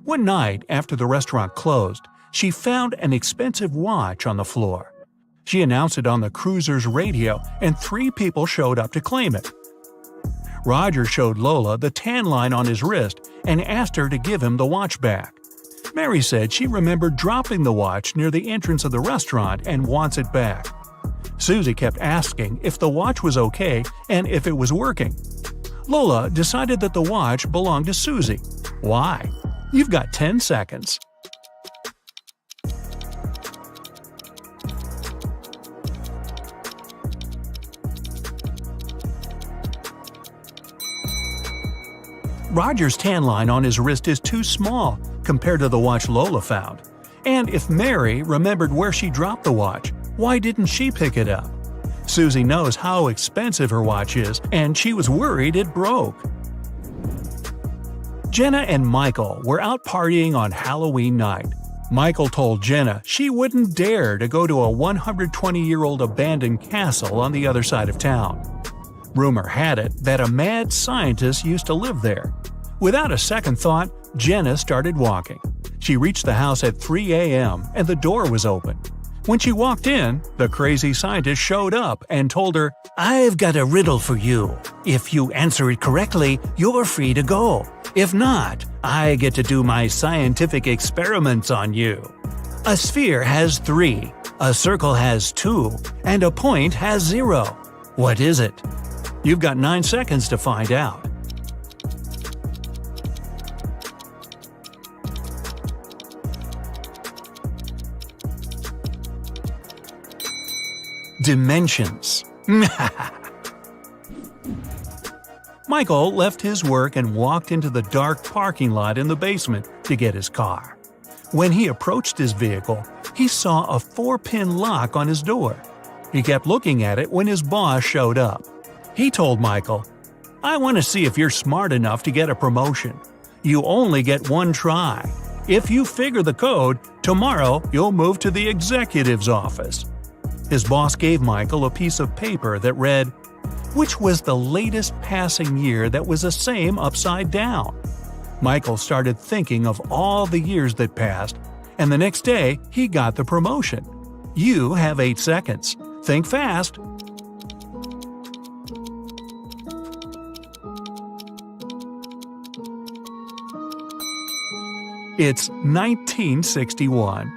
One night, after the restaurant closed, she found an expensive watch on the floor. She announced it on the cruiser's radio, and 3 people showed up to claim it. Roger showed Lola the tan line on his wrist and asked her to give him the watch back. Mary said she remembered dropping the watch near the entrance of the restaurant and wants it back. Susie kept asking if the watch was okay and if it was working. Lola decided that the watch belonged to Susie. Why? You've got 10 seconds. Roger's tan line on his wrist is too small compared to the watch Lola found. And if Mary remembered where she dropped the watch, why didn't she pick it up? Susie knows how expensive her watch is, and she was worried it broke. Jenna and Michael were out partying on Halloween night. Michael told Jenna she wouldn't dare to go to a 120-year-old abandoned castle on the other side of town. Rumor had it that a mad scientist used to live there. Without a second thought, Jenna started walking. She reached the house at 3 a.m. and the door was open. When she walked in, the crazy scientist showed up and told her, "I've got a riddle for you. If you answer it correctly, you're free to go. If not, I get to do my scientific experiments on you. A sphere has 3, a circle has 2, and a point has 0. What is it?" You've got 9 seconds to find out. Dimensions. Michael left his work and walked into the dark parking lot in the basement to get his car. When he approached his vehicle, he saw a 4-pin lock on his door. He kept looking at it when his boss showed up. He told Michael, "I want to see if you're smart enough to get a promotion. You only get 1 try. If you figure the code, tomorrow you'll move to the executive's office." His boss gave Michael a piece of paper that read, "Which was the latest passing year that was the same upside down?" Michael started thinking of all the years that passed, and the next day he got the promotion. You have 8 seconds. Think fast. It's 1961.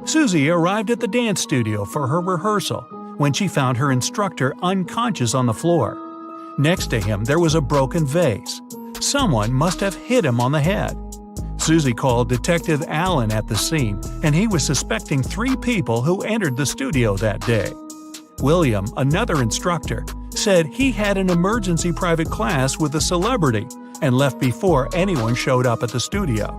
Susie arrived at the dance studio for her rehearsal when she found her instructor unconscious on the floor. Next to him there was a broken vase. Someone must have hit him on the head. Susie called Detective Allen at the scene, and he was suspecting 3 people who entered the studio that day. William, another instructor, said he had an emergency private class with a celebrity and left before anyone showed up at the studio.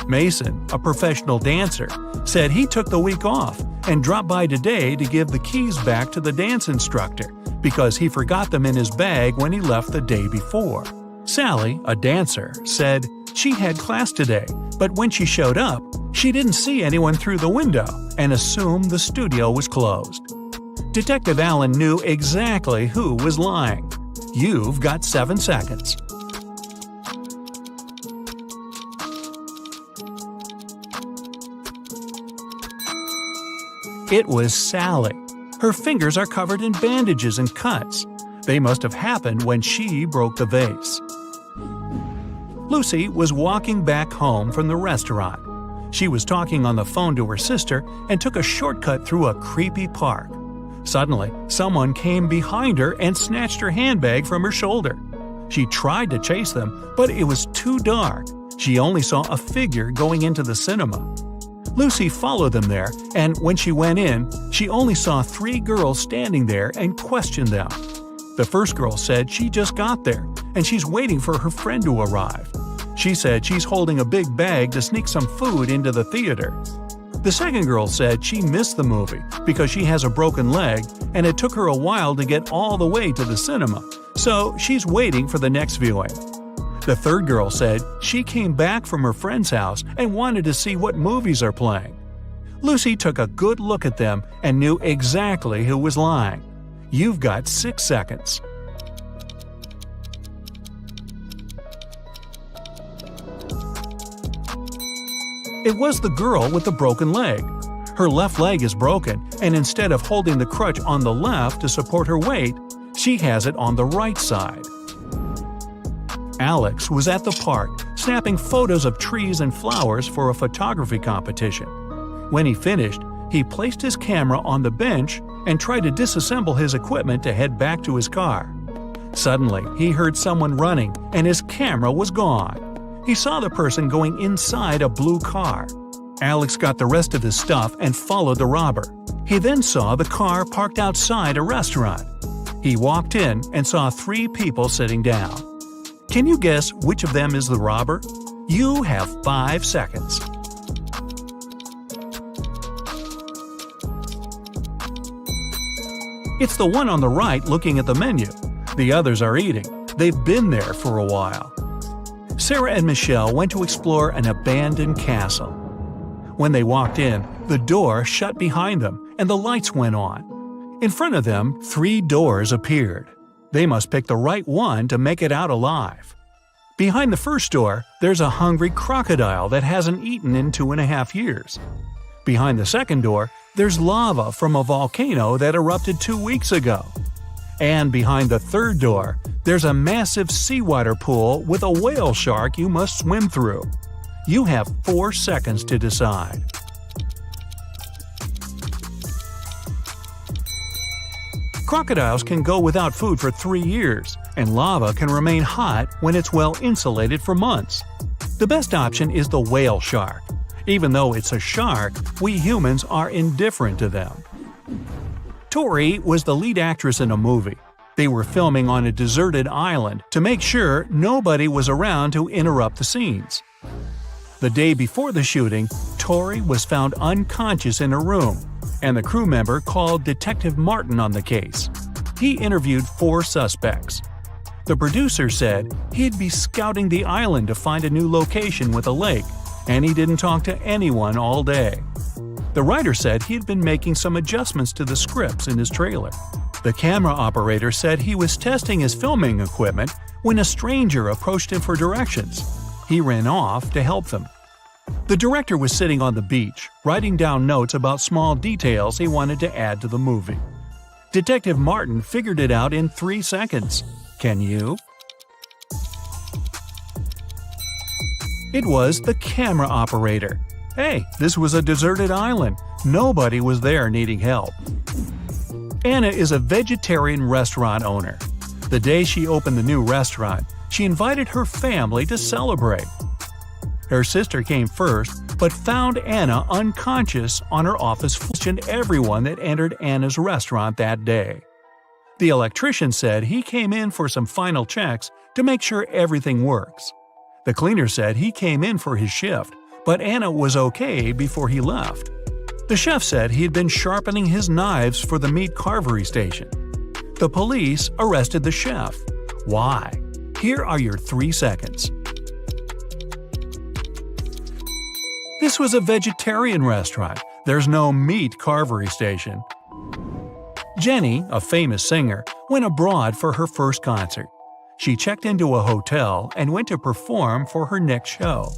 Mason, a professional dancer, said he took the week off and dropped by today to give the keys back to the dance instructor because he forgot them in his bag when he left the day before. Sally, a dancer, said she had class today, but when she showed up, she didn't see anyone through the window and assumed the studio was closed. Detective Allen knew exactly who was lying. You've got 7 seconds. It was Sally. Her fingers are covered in bandages and cuts. They must have happened when she broke the vase. Lucy was walking back home from the restaurant. She was talking on the phone to her sister and took a shortcut through a creepy park. Suddenly, someone came behind her and snatched her handbag from her shoulder. She tried to chase them, but it was too dark. She only saw a figure going into the cinema. Lucy followed them there, and when she went in, she only saw 3 girls standing there and questioned them. The first girl said she just got there, and she's waiting for her friend to arrive. She said she's holding a big bag to sneak some food into the theater. The second girl said she missed the movie because she has a broken leg and it took her a while to get all the way to the cinema, so she's waiting for the next viewing. The third girl said she came back from her friend's house and wanted to see what movies are playing. Lucy took a good look at them and knew exactly who was lying. You've got 6 seconds. It was the girl with the broken leg. Her left leg is broken, and instead of holding the crutch on the left to support her weight, she has it on the right side. Alex was at the park, snapping photos of trees and flowers for a photography competition. When he finished, he placed his camera on the bench and tried to disassemble his equipment to head back to his car. Suddenly, he heard someone running, and his camera was gone. He saw the person going inside a blue car. Alex got the rest of his stuff and followed the robber. He then saw the car parked outside a restaurant. He walked in and saw 3 people sitting down. Can you guess which of them is the robber? You have 5 seconds. It's the one on the right looking at the menu. The others are eating. They've been there for a while. Sarah and Michelle went to explore an abandoned castle. When they walked in, the door shut behind them and the lights went on. In front of them, 3 doors appeared. They must pick the right one to make it out alive. Behind the first door, there's a hungry crocodile that hasn't eaten in 2.5 years. Behind the second door, there's lava from a volcano that erupted 2 weeks ago. And behind the third door, there's a massive seawater pool with a whale shark you must swim through. You have 4 seconds to decide. Crocodiles can go without food for 3 years, and lava can remain hot when it's well insulated for months. The best option is the whale shark. Even though it's a shark, we humans are indifferent to them. Tori was the lead actress in a movie. They were filming on a deserted island to make sure nobody was around to interrupt the scenes. The day before the shooting, Tori was found unconscious in her room, and the crew member called Detective Martin on the case. He interviewed 4 suspects. The producer said he'd be scouting the island to find a new location with a lake, and he didn't talk to anyone all day. The writer said he'd been making some adjustments to the scripts in his trailer. The camera operator said he was testing his filming equipment when a stranger approached him for directions. He ran off to help them. The director was sitting on the beach, writing down notes about small details he wanted to add to the movie. Detective Martin figured it out in 3 seconds. Can you? It was the camera operator. Hey, this was a deserted island. Nobody was there needing help. Anna is a vegetarian restaurant owner. The day she opened the new restaurant, she invited her family to celebrate. Her sister came first, but found Anna unconscious on her office floor and everyone that entered Anna's restaurant that day. The electrician said he came in for some final checks to make sure everything works. The cleaner said he came in for his shift, but Anna was okay before he left. The chef said he had been sharpening his knives for the meat carvery station. The police arrested the chef. Why? Here are your 3 seconds. This was a vegetarian restaurant. There's no meat carvery station. Jenny, a famous singer, went abroad for her first concert. She checked into a hotel and went to perform for her next show.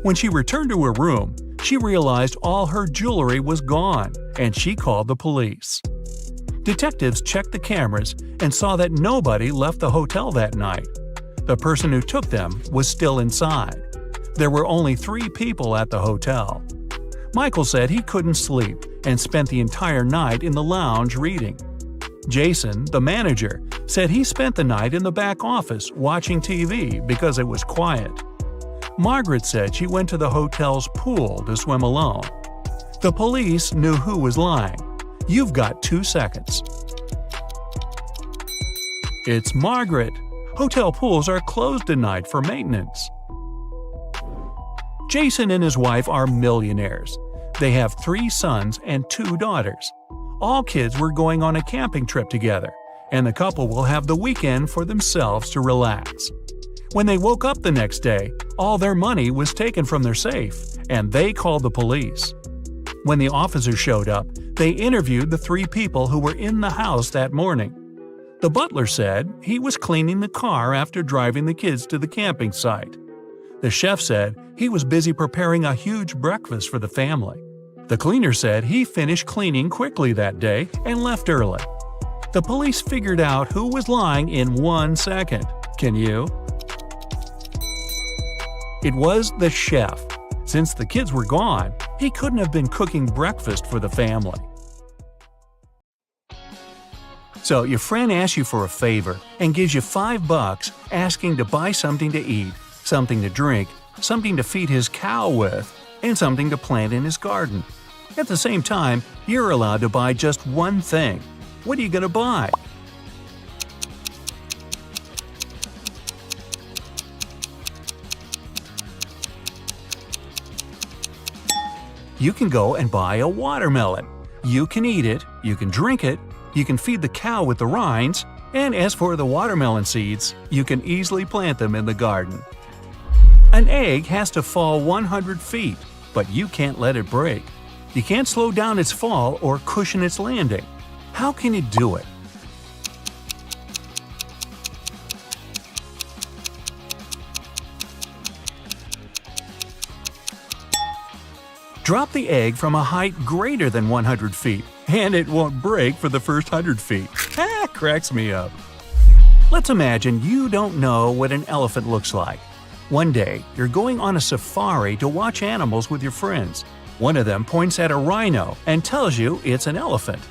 When she returned to her room, she realized all her jewelry was gone, and she called the police. Detectives checked the cameras and saw that nobody left the hotel that night. The person who took them was still inside. There were only 3 people at the hotel. Michael said he couldn't sleep and spent the entire night in the lounge reading. Jason, the manager, said he spent the night in the back office watching TV because it was quiet. Margaret said she went to the hotel's pool to swim alone. The police knew who was lying. You've got 2 seconds. It's Margaret. Hotel pools are closed tonight for maintenance. Jason and his wife are millionaires. They have 3 sons and 2 daughters. All kids were going on a camping trip together, and the couple will have the weekend for themselves to relax. When they woke up the next day, all their money was taken from their safe, and they called the police. When the officers showed up, they interviewed the 3 people who were in the house that morning. The butler said he was cleaning the car after driving the kids to the camping site. The chef said he was busy preparing a huge breakfast for the family. The cleaner said he finished cleaning quickly that day and left early. The police figured out who was lying in 1 second. Can you? It was the chef. Since the kids were gone, he couldn't have been cooking breakfast for the family. So your friend asks you for a favor and gives you $5 asking to buy something to eat, something to drink, something to feed his cow with, and something to plant in his garden. At the same time, you're allowed to buy just one thing. What are you going to buy? You can go and buy a watermelon. You can eat it, you can drink it, you can feed the cow with the rinds, and as for the watermelon seeds, you can easily plant them in the garden. An egg has to fall 100 feet, but you can't let it break. You can't slow down its fall or cushion its landing. How can you do it? Drop the egg from a height greater than 100 feet, and it won't break for the first 100 feet. Cracks me up. Let's imagine you don't know what an elephant looks like. One day, you're going on a safari to watch animals with your friends. One of them points at a rhino and tells you it's an elephant.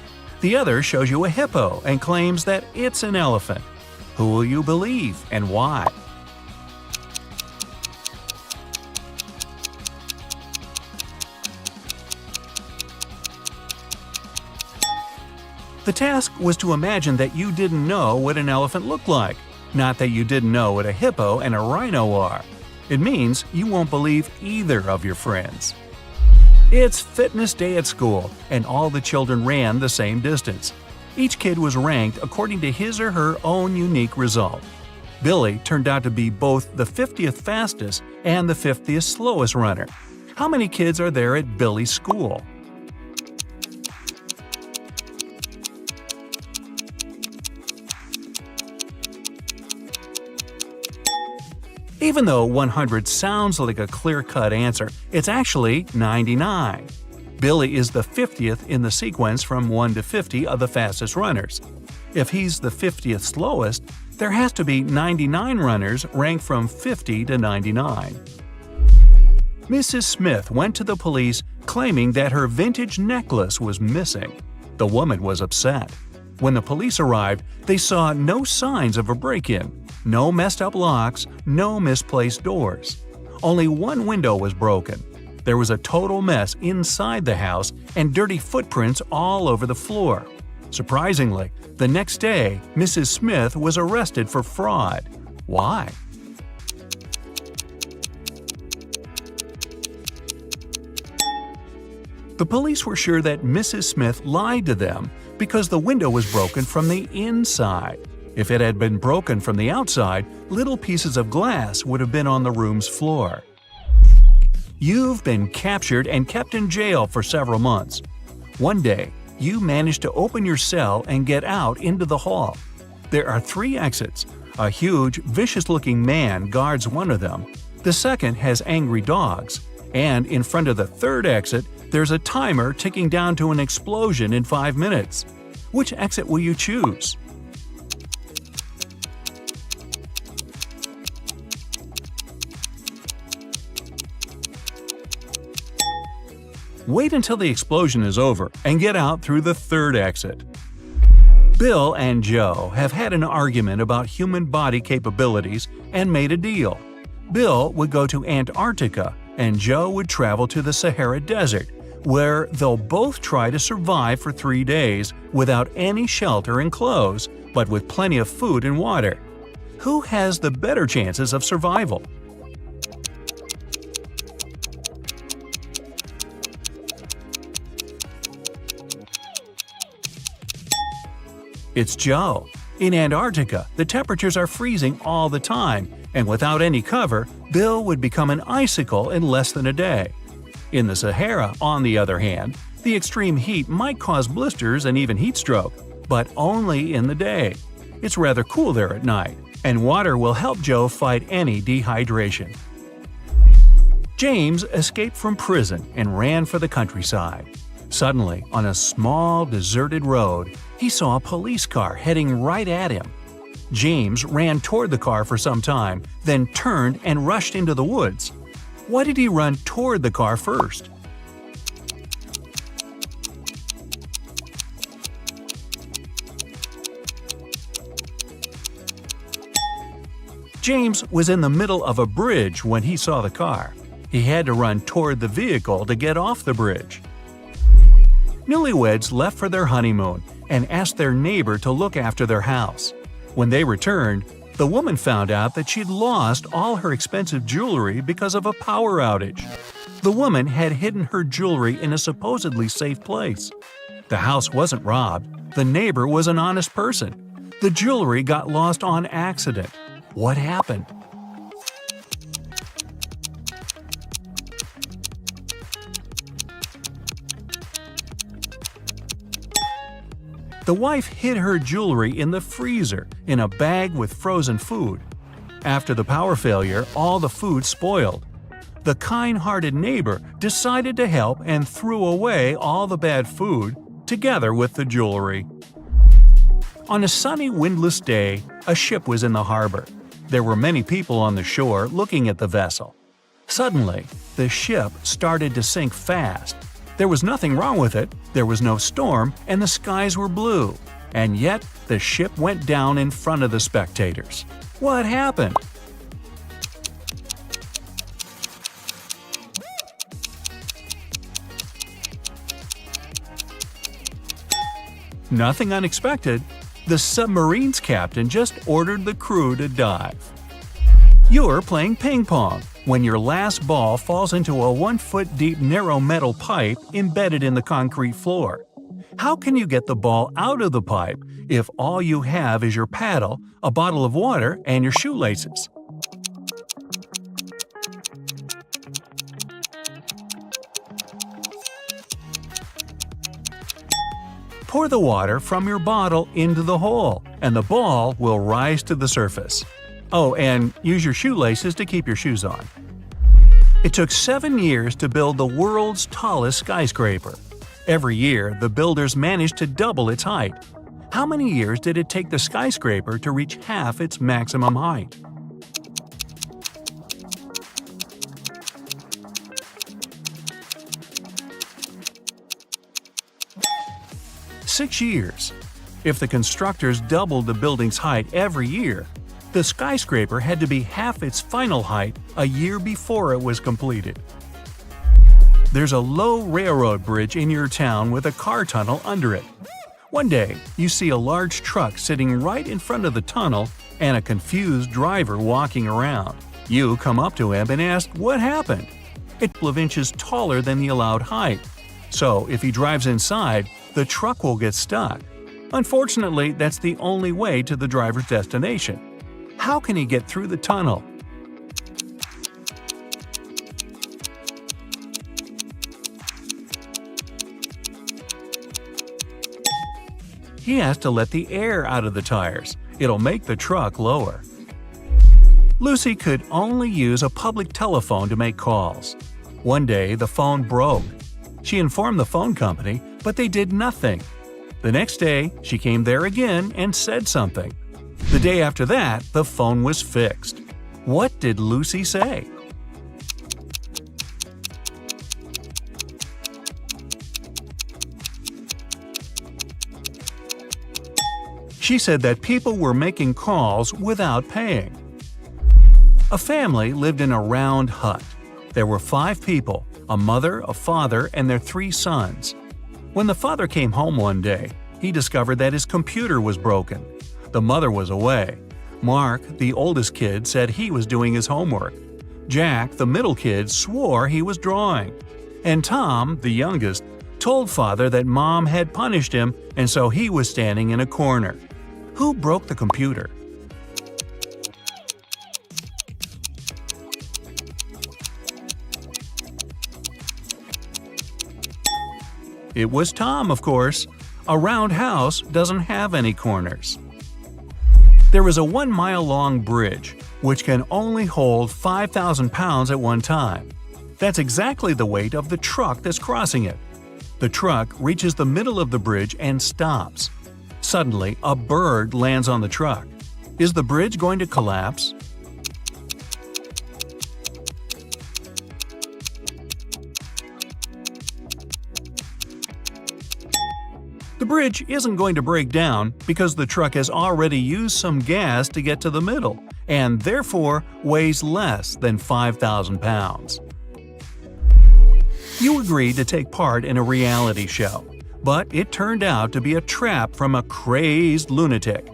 The other shows you a hippo and claims that it's an elephant. Who will you believe and why? The task was to imagine that you didn't know what an elephant looked like, not that you didn't know what a hippo and a rhino are. It means you won't believe either of your friends. It's fitness day at school, and all the children ran the same distance. Each kid was ranked according to his or her own unique result. Billy turned out to be both the 50th fastest and the 50th slowest runner. How many kids are there at Billy's school? Even though 100 sounds like a clear-cut answer, it's actually 99. Billy is the 50th in the sequence from 1 to 50 of the fastest runners. If he's the 50th slowest, there has to be 99 runners ranked from 50 to 99. Mrs. Smith went to the police claiming that her vintage necklace was missing. The woman was upset. When the police arrived, they saw no signs of a break-in. No messed up locks, no misplaced doors. Only one window was broken. There was a total mess inside the house and dirty footprints all over the floor. Surprisingly, the next day, Mrs. Smith was arrested for fraud. Why? The police were sure that Mrs. Smith lied to them because the window was broken from the inside. If it had been broken from the outside, little pieces of glass would have been on the room's floor. You've been captured and kept in jail for several months. One day, you manage to open your cell and get out into the hall. There are 3 exits. A huge, vicious-looking man guards one of them. The second has angry dogs. And in front of the third exit, there's a timer ticking down to an explosion in 5 minutes. Which exit will you choose? Wait until the explosion is over and get out through the third exit. Bill and Joe have had an argument about human body capabilities and made a deal. Bill would go to Antarctica and Joe would travel to the Sahara Desert, where they'll both try to survive for 3 days without any shelter and clothes, but with plenty of food and water. Who has the better chances of survival? It's Joe. In Antarctica, the temperatures are freezing all the time, and without any cover, Bill would become an icicle in less than a day. In the Sahara, on the other hand, the extreme heat might cause blisters and even heat stroke, but only in the day. It's rather cool there at night, and water will help Joe fight any dehydration. James escaped from prison and ran for the countryside. Suddenly, on a small, deserted road, he saw a police car heading right at him. James ran toward the car for some time, then turned and rushed into the woods. Why did he run toward the car first? James was in the middle of a bridge when he saw the car. He had to run toward the vehicle to get off the bridge. Newlyweds left for their honeymoon and asked their neighbor to look after their house. When they returned, the woman found out that she'd lost all her expensive jewelry because of a power outage. The woman had hidden her jewelry in a supposedly safe place. The house wasn't robbed. The neighbor was an honest person. The jewelry got lost on accident. What happened? The wife hid her jewelry in the freezer in a bag with frozen food. After the power failure, all the food spoiled. The kind-hearted neighbor decided to help and threw away all the bad food, together with the jewelry. On a sunny, windless day, a ship was in the harbor. There were many people on the shore looking at the vessel. Suddenly, the ship started to sink fast. There was nothing wrong with it, there was no storm, and the skies were blue. And yet, the ship went down in front of the spectators. What happened? Nothing unexpected. The submarine's captain just ordered the crew to dive. You're playing ping pong when your last ball falls into a 1-foot-deep narrow metal pipe embedded in the concrete floor. How can you get the ball out of the pipe if all you have is your paddle, a bottle of water, and your shoelaces? Pour the water from your bottle into the hole, and the ball will rise to the surface. Oh, and use your shoelaces to keep your shoes on. It took 7 years to build the world's tallest skyscraper. Every year, the builders managed to double its height. How many years did it take the skyscraper to reach half its maximum height? Six years. If the constructors doubled the building's height every year, the skyscraper had to be half its final height a year before it was completed. There's a low railroad bridge in your town with a car tunnel under it. One day, you see a large truck sitting right in front of the tunnel and a confused driver walking around. You come up to him and ask what happened. It's a couple of inches taller than the allowed height. So if he drives inside, the truck will get stuck. Unfortunately, that's the only way to the driver's destination. How can he get through the tunnel? He has to let the air out of the tires. It'll make the truck lower. Lucy could only use a public telephone to make calls. One day, the phone broke. She informed the phone company, but they did nothing. The next day, she came there again and said something. The day after that, the phone was fixed. What did Lucy say? She said that people were making calls without paying. A family lived in a round hut. There were 5 people, a mother, a father, and their 3 sons. When the father came home one day, he discovered that his computer was broken. The mother was away. Mark, the oldest kid, said he was doing his homework. Jack, the middle kid, swore he was drawing. And Tom, the youngest, told father that mom had punished him and so he was standing in a corner. Who broke the computer? It was Tom, of course. A round house doesn't have any corners. There is a 1-mile-long bridge, which can only hold 5,000 pounds at one time. That's exactly the weight of the truck that's crossing it. The truck reaches the middle of the bridge and stops. Suddenly, a bird lands on the truck. Is the bridge going to collapse? The bridge isn't going to break down because the truck has already used some gas to get to the middle and therefore weighs less than 5,000 pounds. You agreed to take part in a reality show, but it turned out to be a trap from a crazed lunatic.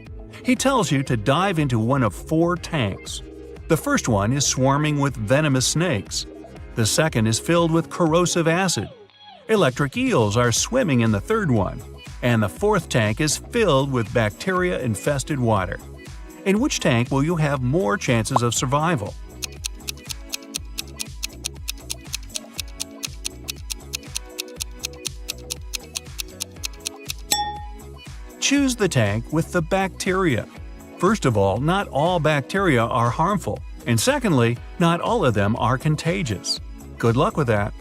He tells you to dive into one of 4 tanks. The first one is swarming with venomous snakes. The second is filled with corrosive acid. Electric eels are swimming in the third one. And the fourth tank is filled with bacteria-infested water. In which tank will you have more chances of survival? Choose the tank with the bacteria. First of all, not all bacteria are harmful, and secondly, not all of them are contagious. Good luck with that.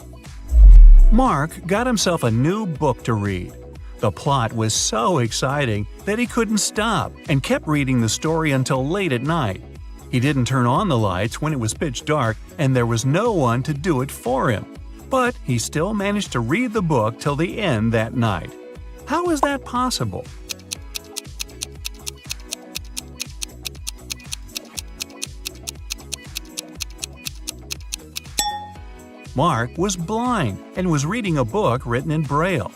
Mark got himself a new book to read. The plot was so exciting that he couldn't stop and kept reading the story until late at night. He didn't turn on the lights when it was pitch dark and there was no one to do it for him. But he still managed to read the book till the end that night. How is that possible? Mark was blind and was reading a book written in Braille.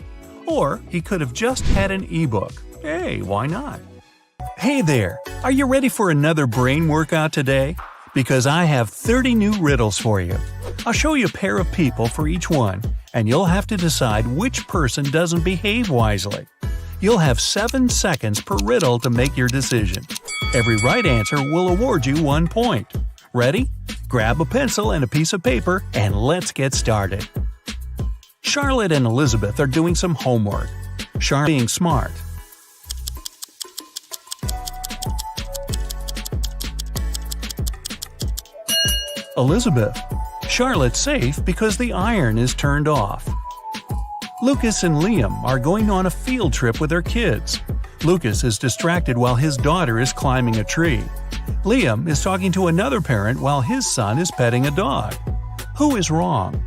Or he could have just had an ebook. Hey, why not? Hey there! Are you ready for another brain workout today? Because I have 30 new riddles for you. I'll show you a pair of people for each one, and you'll have to decide which person doesn't behave wisely. You'll have 7 seconds per riddle to make your decision. Every right answer will award you 1 point. Ready? Grab a pencil and a piece of paper, and let's get started. Charlotte and Elizabeth are doing some homework. Charlotte being smart. Elizabeth. Charlotte's safe because the iron is turned off. Lucas and Liam are going on a field trip with their kids. Lucas is distracted while his daughter is climbing a tree. Liam is talking to another parent while his son is petting a dog. Who is wrong?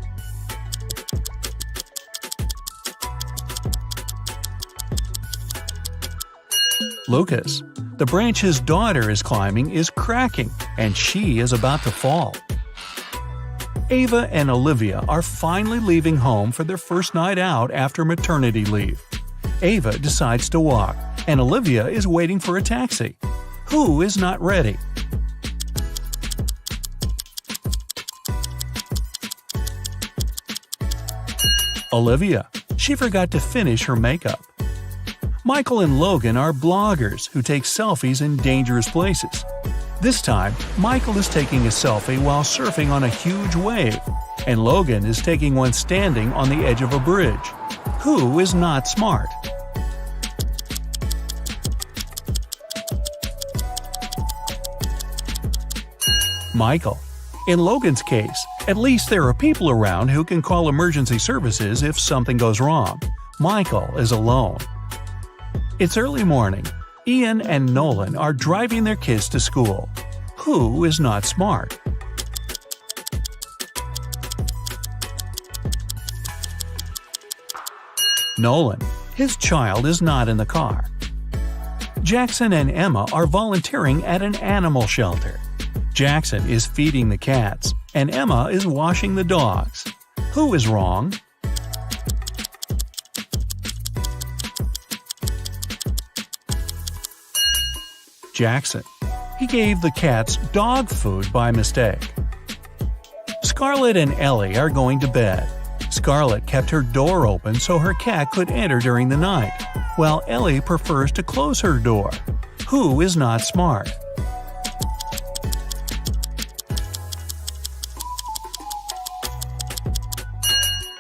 Lucas. The branch his daughter is climbing is cracking, and she is about to fall. Ava and Olivia are finally leaving home for their first night out after maternity leave. Ava decides to walk, and Olivia is waiting for a taxi. Who is not ready? Olivia. She forgot to finish her makeup. Michael and Logan are bloggers who take selfies in dangerous places. This time, Michael is taking a selfie while surfing on a huge wave, and Logan is taking one standing on the edge of a bridge. Who is not smart? Michael. In Logan's case, at least there are people around who can call emergency services if something goes wrong. Michael is alone. It's early morning. Ian and Nolan are driving their kids to school. Who is not smart? Nolan. His child is not in the car. Jackson and Emma are volunteering at an animal shelter. Jackson is feeding the cats, and Emma is washing the dogs. Who is wrong? Jackson. He gave the cats dog food by mistake. Scarlett and Ellie are going to bed. Scarlett kept her door open so her cat could enter during the night, while Ellie prefers to close her door. Who is not smart?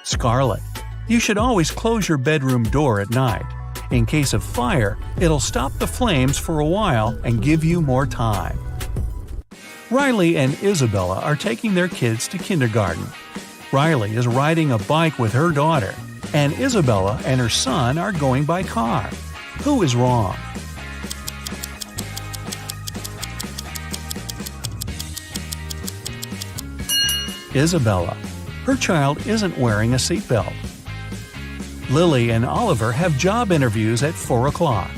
Scarlett. You should always close your bedroom door at night. In case of fire, it'll stop the flames for a while and give you more time. Riley and Isabella are taking their kids to kindergarten. Riley is riding a bike with her daughter, and Isabella and her son are going by car. Who is wrong? Isabella. Her child isn't wearing a seatbelt. Lily and Oliver have job interviews at 4 o'clock.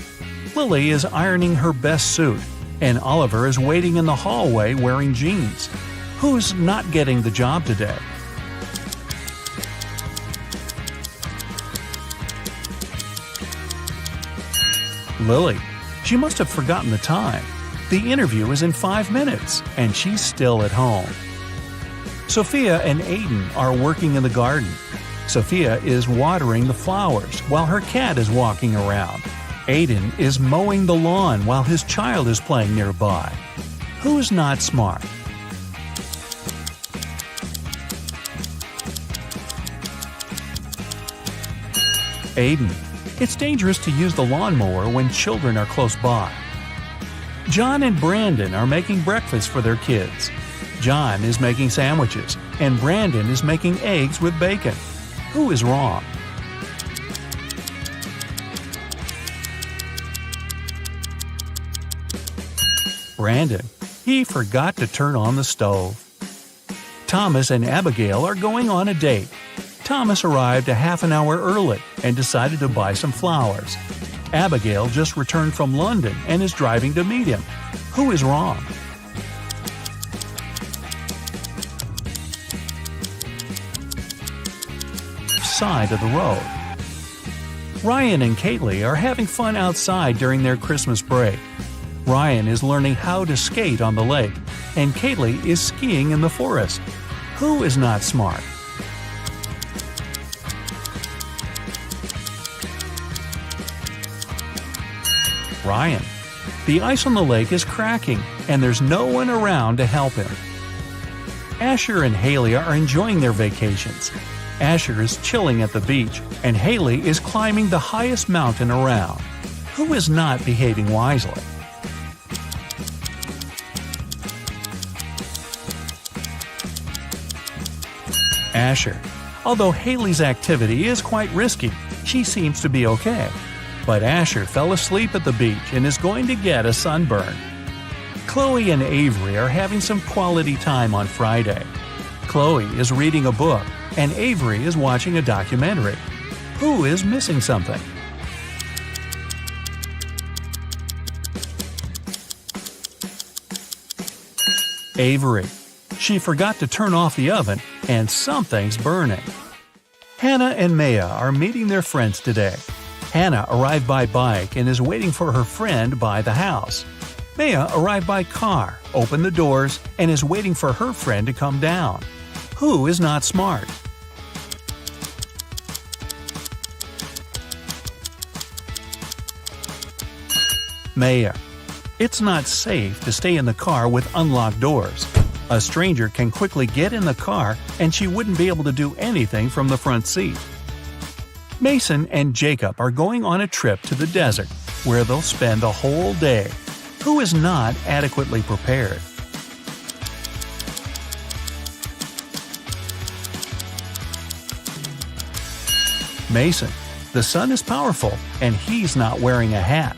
Lily is ironing her best suit, and Oliver is waiting in the hallway wearing jeans. Who's not getting the job today? Lily. She must have forgotten the time. The interview is in 5 minutes, and she's still at home. Sophia and Aiden are working in the garden. Sophia is watering the flowers while her cat is walking around. Aiden is mowing the lawn while his child is playing nearby. Who's not smart? Aiden. It's dangerous to use the lawnmower when children are close by. John and Brandon are making breakfast for their kids. John is making sandwiches, and Brandon is making eggs with bacon. Who is wrong? Brandon. He forgot to turn on the stove. Thomas and Abigail are going on a date. Thomas arrived a half an hour early and decided to buy some flowers. Abigail just returned from London and is driving to meet him. Who is wrong? Side of the road. Ryan and Kaylee are having fun outside during their Christmas break. Ryan is learning how to skate on the lake, and Kaylee is skiing in the forest. Who is not smart? Ryan. The ice on the lake is cracking, and there's no one around to help him. Asher and Haley are enjoying their vacations. Asher is chilling at the beach, and Haley is climbing the highest mountain around. Who is not behaving wisely? Asher. Although Haley's activity is quite risky, she seems to be okay. But Asher fell asleep at the beach and is going to get a sunburn. Chloe and Avery are having some quality time on Friday. Chloe is reading a book, and Avery is watching a documentary. Who is missing something? Avery. She forgot to turn off the oven, and something's burning. Hannah and Maya are meeting their friends today. Hannah arrived by bike and is waiting for her friend by the house. Maya arrived by car, opened the doors, and is waiting for her friend to come down. Who is not smart? Maya. It's not safe to stay in the car with unlocked doors. A stranger can quickly get in the car, and she wouldn't be able to do anything from the front seat. Mason and Jacob are going on a trip to the desert, where they'll spend the whole day. Who is not adequately prepared? Mason. The sun is powerful, and he's not wearing a hat.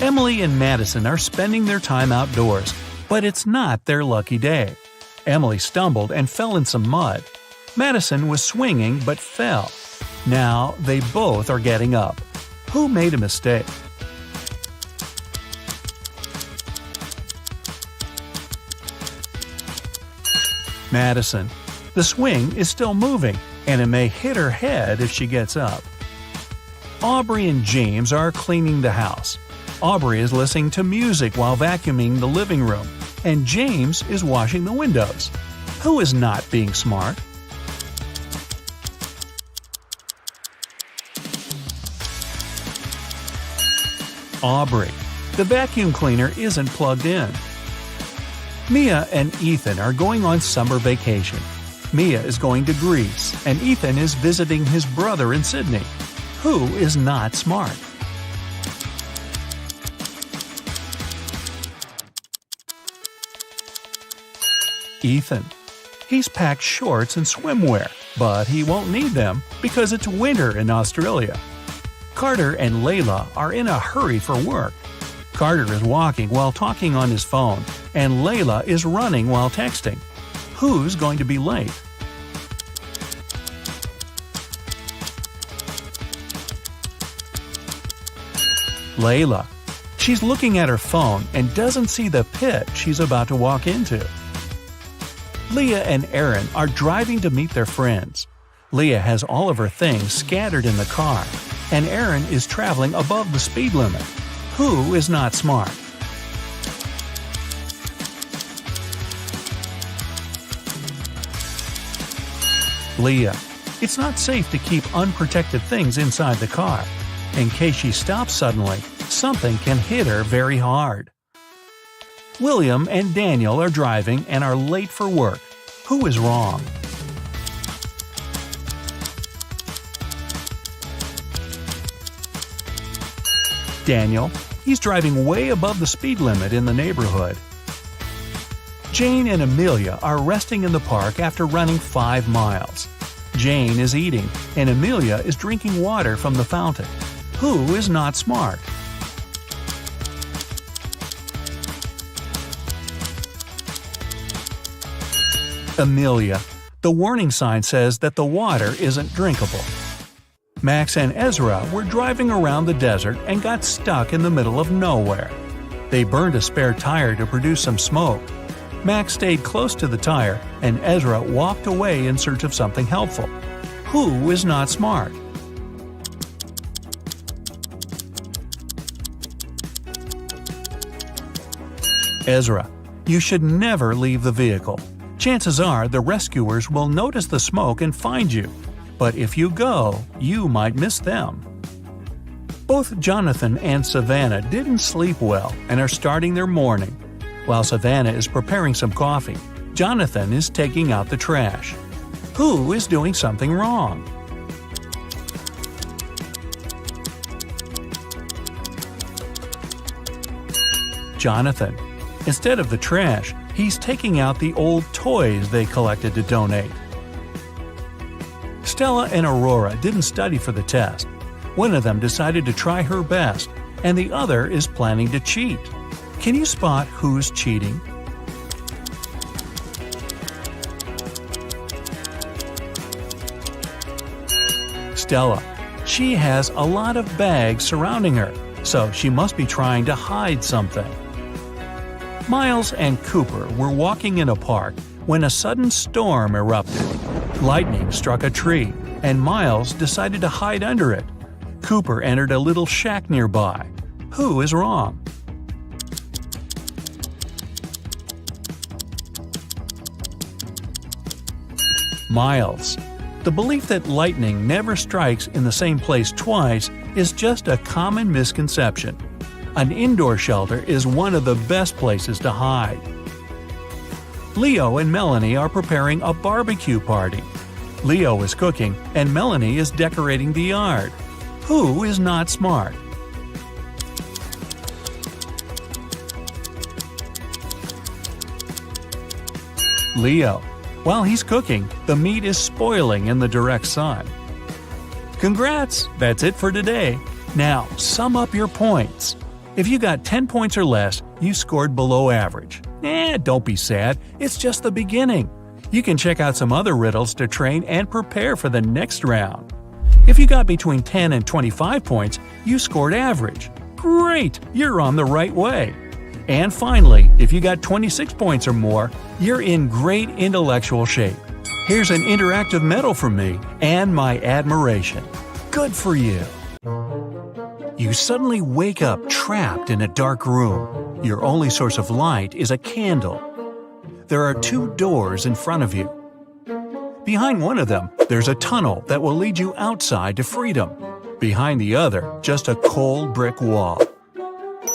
Emily and Madison are spending their time outdoors, but it's not their lucky day. Emily stumbled and fell in some mud. Madison was swinging but fell. Now they both are getting up. Who made a mistake? Madison. The swing is still moving, and it may hit her head if she gets up. Aubrey and James are cleaning the house. Aubrey is listening to music while vacuuming the living room, and James is washing the windows. Who is not being smart? Aubrey. The vacuum cleaner isn't plugged in. Mia and Ethan are going on summer vacation. Mia is going to Greece, and Ethan is visiting his brother in Sydney. Who is not smart? Ethan. He's packed shorts and swimwear, but he won't need them because it's winter in Australia. Carter and Layla are in a hurry for work. Carter is walking while talking on his phone, and Layla is running while texting. Who's going to be late? Layla. She's looking at her phone and doesn't see the pit she's about to walk into. Leah and Aaron are driving to meet their friends. Leah has all of her things scattered in the car, and Aaron is traveling above the speed limit. Who is not smart? Leah. It's not safe to keep unprotected things inside the car. In case she stops suddenly, something can hit her very hard. William and Daniel are driving and are late for work. Who is wrong? Daniel. He's driving way above the speed limit in the neighborhood. Jane and Amelia are resting in the park after running 5 miles. Jane is eating, and Amelia is drinking water from the fountain. Who is not smart? Amelia. The warning sign says that the water isn't drinkable. Max and Ezra were driving around the desert and got stuck in the middle of nowhere. They burned a spare tire to produce some smoke. Max stayed close to the tire, and Ezra walked away in search of something helpful. Who is not smart? Ezra. You should never leave the vehicle. Chances are the rescuers will notice the smoke and find you. But if you go, you might miss them. Both Jonathan and Savannah didn't sleep well and are starting their morning. While Savannah is preparing some coffee, Jonathan is taking out the trash. Who is doing something wrong? Jonathan. Instead of the trash, he's taking out the old toys they collected to donate. Stella and Aurora didn't study for the test. One of them decided to try her best, and the other is planning to cheat. Can you spot who's cheating? Stella. She has a lot of bags surrounding her, so she must be trying to hide something. Miles and Cooper were walking in a park when a sudden storm erupted. Lightning struck a tree, and Miles decided to hide under it. Cooper entered a little shack nearby. Who is wrong? Miles. The belief that lightning never strikes in the same place twice is just a common misconception. An indoor shelter is one of the best places to hide. Leo and Melanie are preparing a barbecue party. Leo is cooking, and Melanie is decorating the yard. Who is not smart? Leo. While he's cooking, the meat is spoiling in the direct sun. Congrats! That's it for today. Now, sum up your points. If you got 10 points or less, you scored below average. Don't be sad, it's just the beginning. You can check out some other riddles to train and prepare for the next round. If you got between 10 and 25 points, you scored average. Great! You're on the right way. And finally, if you got 26 points or more, you're in great intellectual shape. Here's an interactive medal from me and my admiration. Good for you! You suddenly wake up trapped in a dark room. Your only source of light is a candle. There are 2 doors in front of you. Behind one of them, there's a tunnel that will lead you outside to freedom. Behind the other, just a cold brick wall.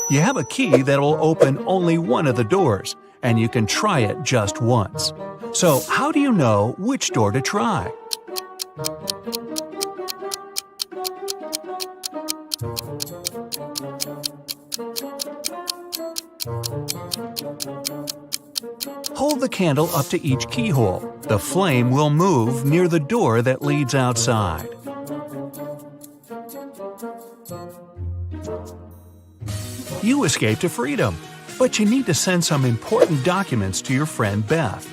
You have a key that will open only one of the doors, and you can try it just once. So, how do you know which door to try? Hold the candle up to each keyhole. The flame will move near the door that leads outside. You escape to freedom, but you need to send some important documents to your friend Beth.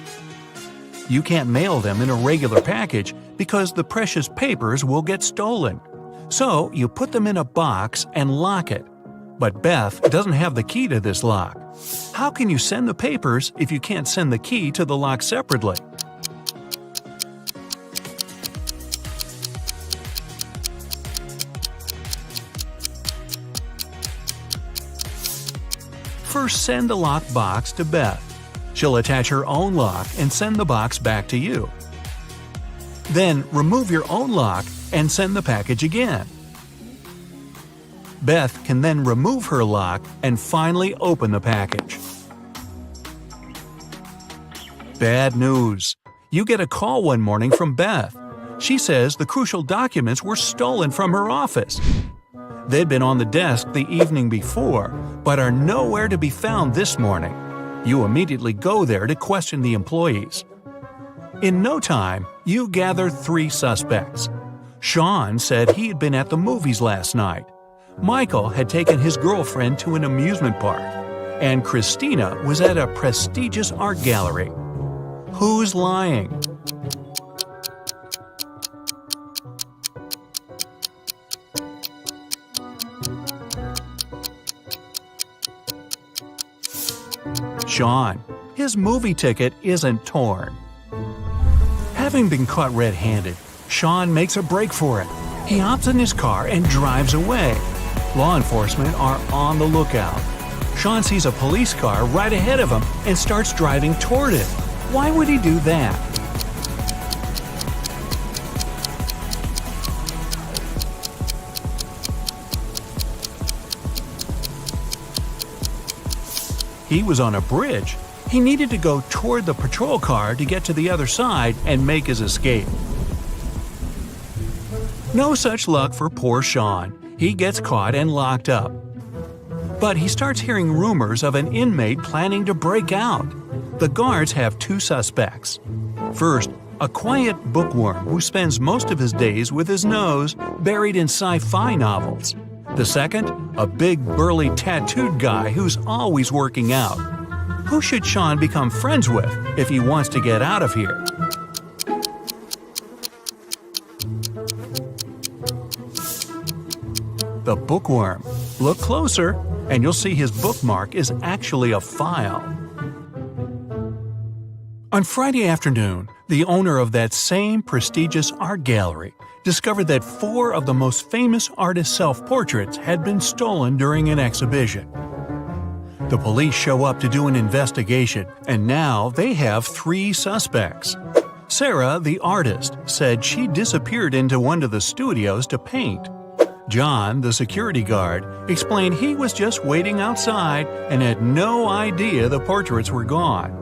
You can't mail them in a regular package because the precious papers will get stolen. So you put them in a box and lock it. But Beth doesn't have the key to this lock. How can you send the papers if you can't send the key to the lock separately? First, send the locked box to Beth. She'll attach her own lock and send the box back to you. Then remove your own lock and send the package again. Beth can then remove her lock and finally open the package. Bad news. You get a call one morning from Beth. She says the crucial documents were stolen from her office. They'd been on the desk the evening before, but are nowhere to be found this morning. You immediately go there to question the employees. In no time, you gather 3 suspects. Sean said he had been at the movies last night. Michael had taken his girlfriend to an amusement park. And Christina was at a prestigious art gallery. Who's lying? Sean. His movie ticket isn't torn. Having been caught red-handed, Sean makes a break for it. He hops in his car and drives away. Law enforcement are on the lookout. Sean sees a police car right ahead of him and starts driving toward it. Why would he do that? He was on a bridge. He needed to go toward the patrol car to get to the other side and make his escape. No such luck for poor Sean. He gets caught and locked up. But he starts hearing rumors of an inmate planning to break out. The guards have 2 suspects. First, a quiet bookworm who spends most of his days with his nose buried in sci-fi novels. The second, a big burly tattooed guy who's always working out. Who should Sean become friends with if he wants to get out of here? The bookworm. Look closer, and you'll see his bookmark is actually a file. On Friday afternoon, the owner of that same prestigious art gallery discovered that 4 of the most famous artists' self-portraits had been stolen during an exhibition. The police show up to do an investigation, and now they have 3 suspects. Sarah, the artist, said she disappeared into one of the studios to paint. John, the security guard, explained he was just waiting outside and had no idea the portraits were gone.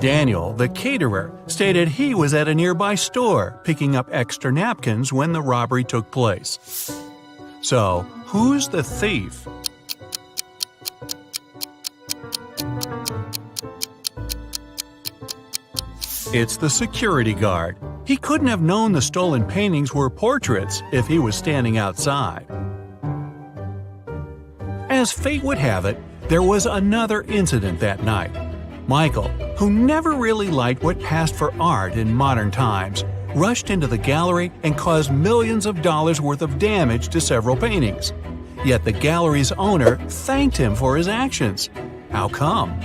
Daniel, the caterer, stated he was at a nearby store picking up extra napkins when the robbery took place. So, who's the thief? It's the security guard. He couldn't have known the stolen paintings were portraits if he was standing outside. As fate would have it, there was another incident that night. Michael, who never really liked what passed for art in modern times, rushed into the gallery and caused millions of dollars worth of damage to several paintings. Yet the gallery's owner thanked him for his actions. How come?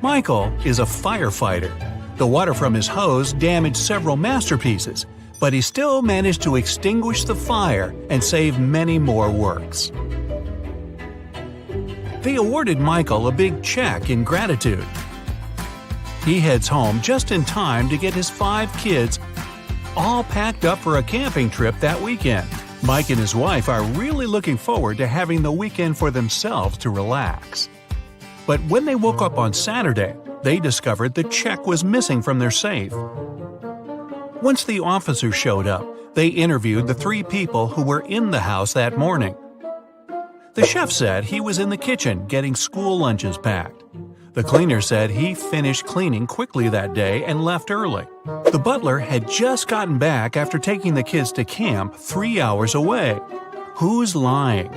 Michael is a firefighter. The water from his hose damaged several masterpieces, but he still managed to extinguish the fire and save many more works. They awarded Michael a big check in gratitude. He heads home just in time to get his 5 kids all packed up for a camping trip that weekend. Mike and his wife are really looking forward to having the weekend for themselves to relax. But when they woke up on Saturday, they discovered the check was missing from their safe. Once the officers showed up, They interviewed the 3 people who were in the house that morning. The chef said he was in the kitchen getting school lunches packed. The cleaner said he finished cleaning quickly that day and left early. The butler had just gotten back after taking the kids to camp 3 hours away. Who's lying?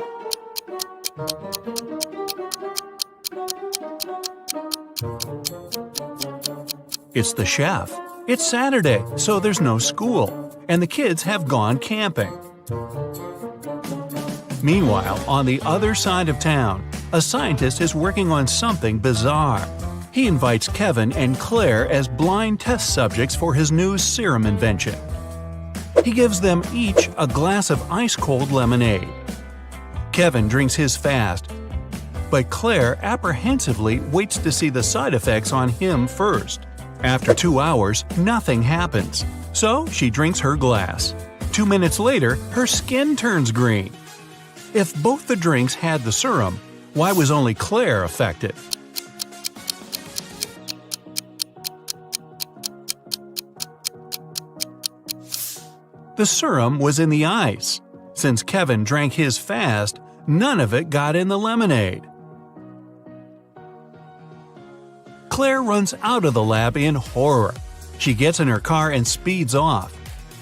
It's the chef. It's Saturday, so there's no school, and the kids have gone camping. Meanwhile, on the other side of town, a scientist is working on something bizarre. He invites Kevin and Claire as blind test subjects for his new serum invention. He gives them each a glass of ice-cold lemonade. Kevin drinks his fast, but Claire apprehensively waits to see the side effects on him first. After 2 hours, nothing happens, so she drinks her glass. 2 minutes later, her skin turns green. If both the drinks had the serum, why was only Claire affected? The serum was in the ice. Since Kevin drank his fast, none of it got in the lemonade. Claire runs out of the lab in horror. She gets in her car and speeds off.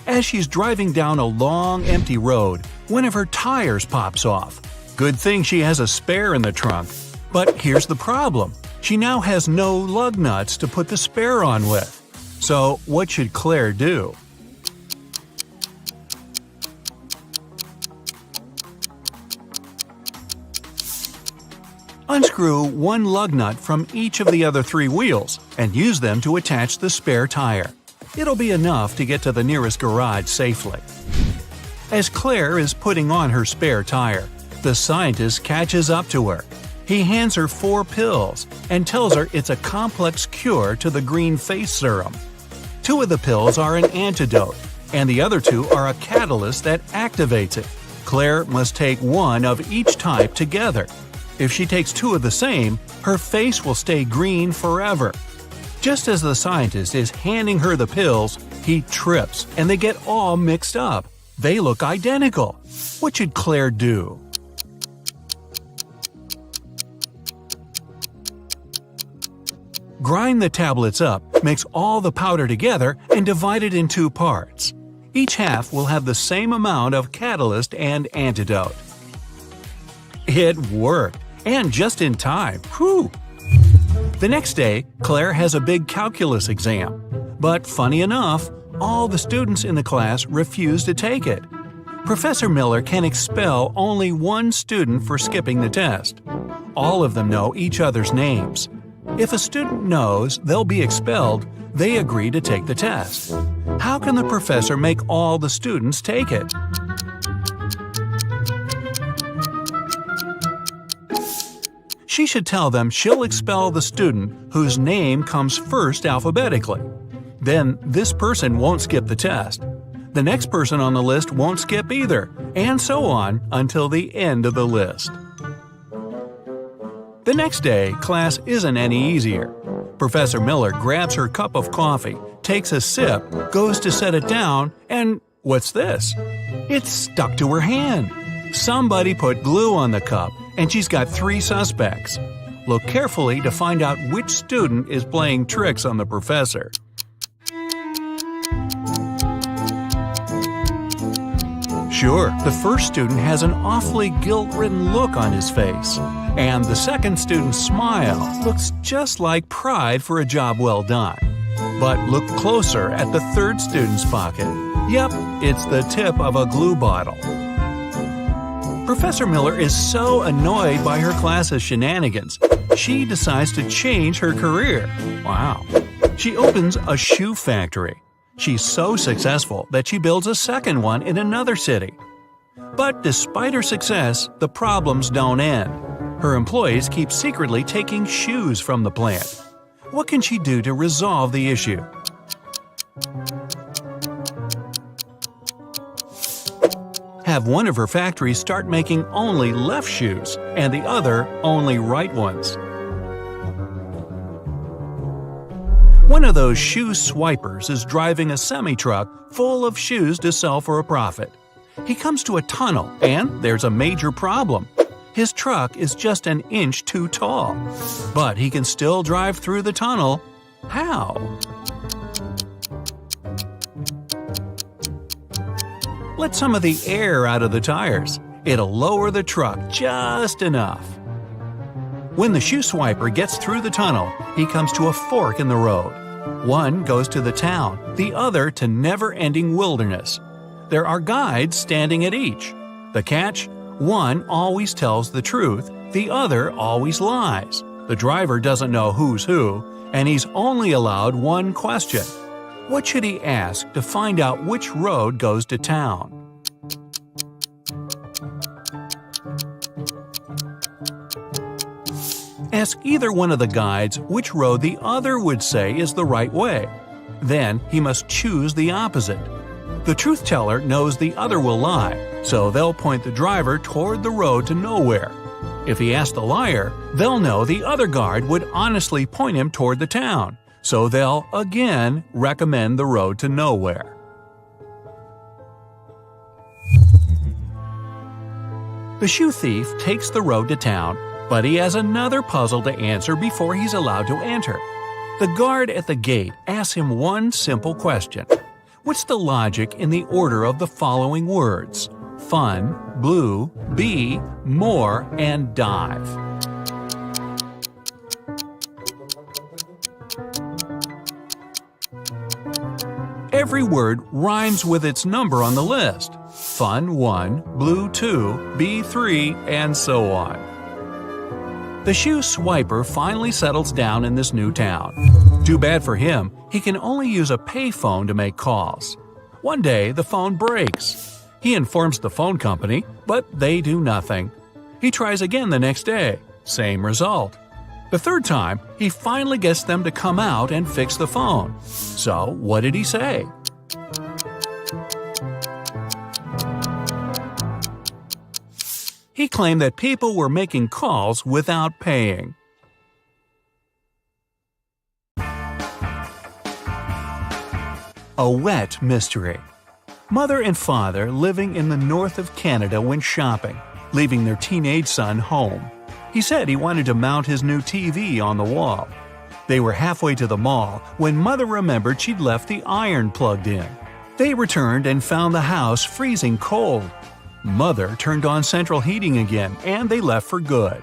As she's driving down a long, empty road, one of her tires pops off. Good thing she has a spare in the trunk. But here's the problem. She now has no lug nuts to put the spare on with. So what should Claire do? Unscrew one lug nut from each of the other 3 wheels and use them to attach the spare tire. It'll be enough to get to the nearest garage safely. As Claire is putting on her spare tire, the scientist catches up to her. He hands her 4 pills and tells her it's a complex cure to the green face serum. 2 of the pills are an antidote, and the other 2 are a catalyst that activates it. Claire must take 1 of each type together. If she takes 2 of the same, her face will stay green forever. Just as the scientist is handing her the pills, he trips and they get all mixed up. They look identical. What should Claire do? Grind the tablets up, mix all the powder together, and divide it in 2 parts. Each half will have the same amount of catalyst and antidote. It worked, and just in time. Whew! The next day, Claire has a big calculus exam. But funny enough, all the students in the class refuse to take it. Professor Miller can expel only 1 student for skipping the test. All of them know each other's names. If a student knows they'll be expelled, they agree to take the test. How can the professor make all the students take it? She should tell them she'll expel the student whose name comes first alphabetically. Then this person won't skip the test. The next person on the list won't skip either, and so on until the end of the list. The next day, class isn't any easier. Professor Miller grabs her cup of coffee, takes a sip, goes to set it down, and what's this? It's stuck to her hand. Somebody put glue on the cup, and she's got 3 suspects. Look carefully to find out which student is playing tricks on the professor. Sure, the first student has an awfully guilt-ridden look on his face, and the second student's smile looks just like pride for a job well done. But look closer at the third student's pocket. Yep, it's the tip of a glue bottle. Professor Miller is so annoyed by her class's shenanigans, she decides to change her career. Wow. She opens a shoe factory. She's so successful that she builds a second one in another city. But despite her success, the problems don't end. Her employees keep secretly taking shoes from the plant. What can she do to resolve the issue? Have one of her factories start making only left shoes and the other only right ones. One of those shoe swipers is driving a semi-truck full of shoes to sell for a profit. He comes to a tunnel, and there's a major problem. His truck is just an inch too tall. But he can still drive through the tunnel. How? Let some of the air out of the tires. It'll lower the truck just enough. When the shoe swiper gets through the tunnel, he comes to a fork in the road. One goes to the town, the other to never-ending wilderness. There are guides standing at each. The catch? One always tells the truth, the other always lies. The driver doesn't know who's who, and he's only allowed one question. What should he ask to find out which road goes to town? Ask either one of the guides which road the other would say is the right way. Then he must choose the opposite. The truth teller knows the other will lie, so they'll point the driver toward the road to nowhere. If he asks the liar, they'll know the other guard would honestly point him toward the town, so they'll again recommend the road to nowhere. The shoe thief takes the road to town, but he has another puzzle to answer before he's allowed to enter. The guard at the gate asks him one simple question. What's the logic in the order of the following words? Fun, blue, be, more, and dive. Every word rhymes with its number on the list. Fun 1, blue 2, be 3, and so on. The shoe swiper finally settles down in this new town. Too bad for him, he can only use a payphone to make calls. One day, the phone breaks. He informs the phone company, but they do nothing. He tries again the next day. Same result. The third time, he finally gets them to come out and fix the phone. So, what did he say? He claimed that people were making calls without paying. A wet mystery. Mother and father living in the north of Canada went shopping, leaving their teenage son home. He said he wanted to mount his new TV on the wall. They were halfway to the mall when Mother remembered she'd left the iron plugged in. They returned and found the house freezing cold. Mother turned on central heating again, and they left for good.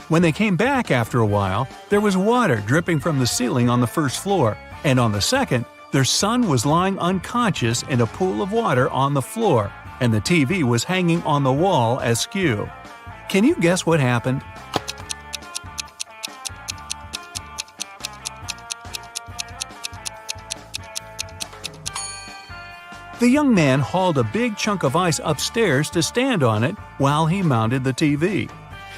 When they came back after a while, there was water dripping from the ceiling on the first floor, and on the second, their son was lying unconscious in a pool of water on the floor, and the TV was hanging on the wall askew. Can you guess what happened? The young man hauled a big chunk of ice upstairs to stand on it while he mounted the TV.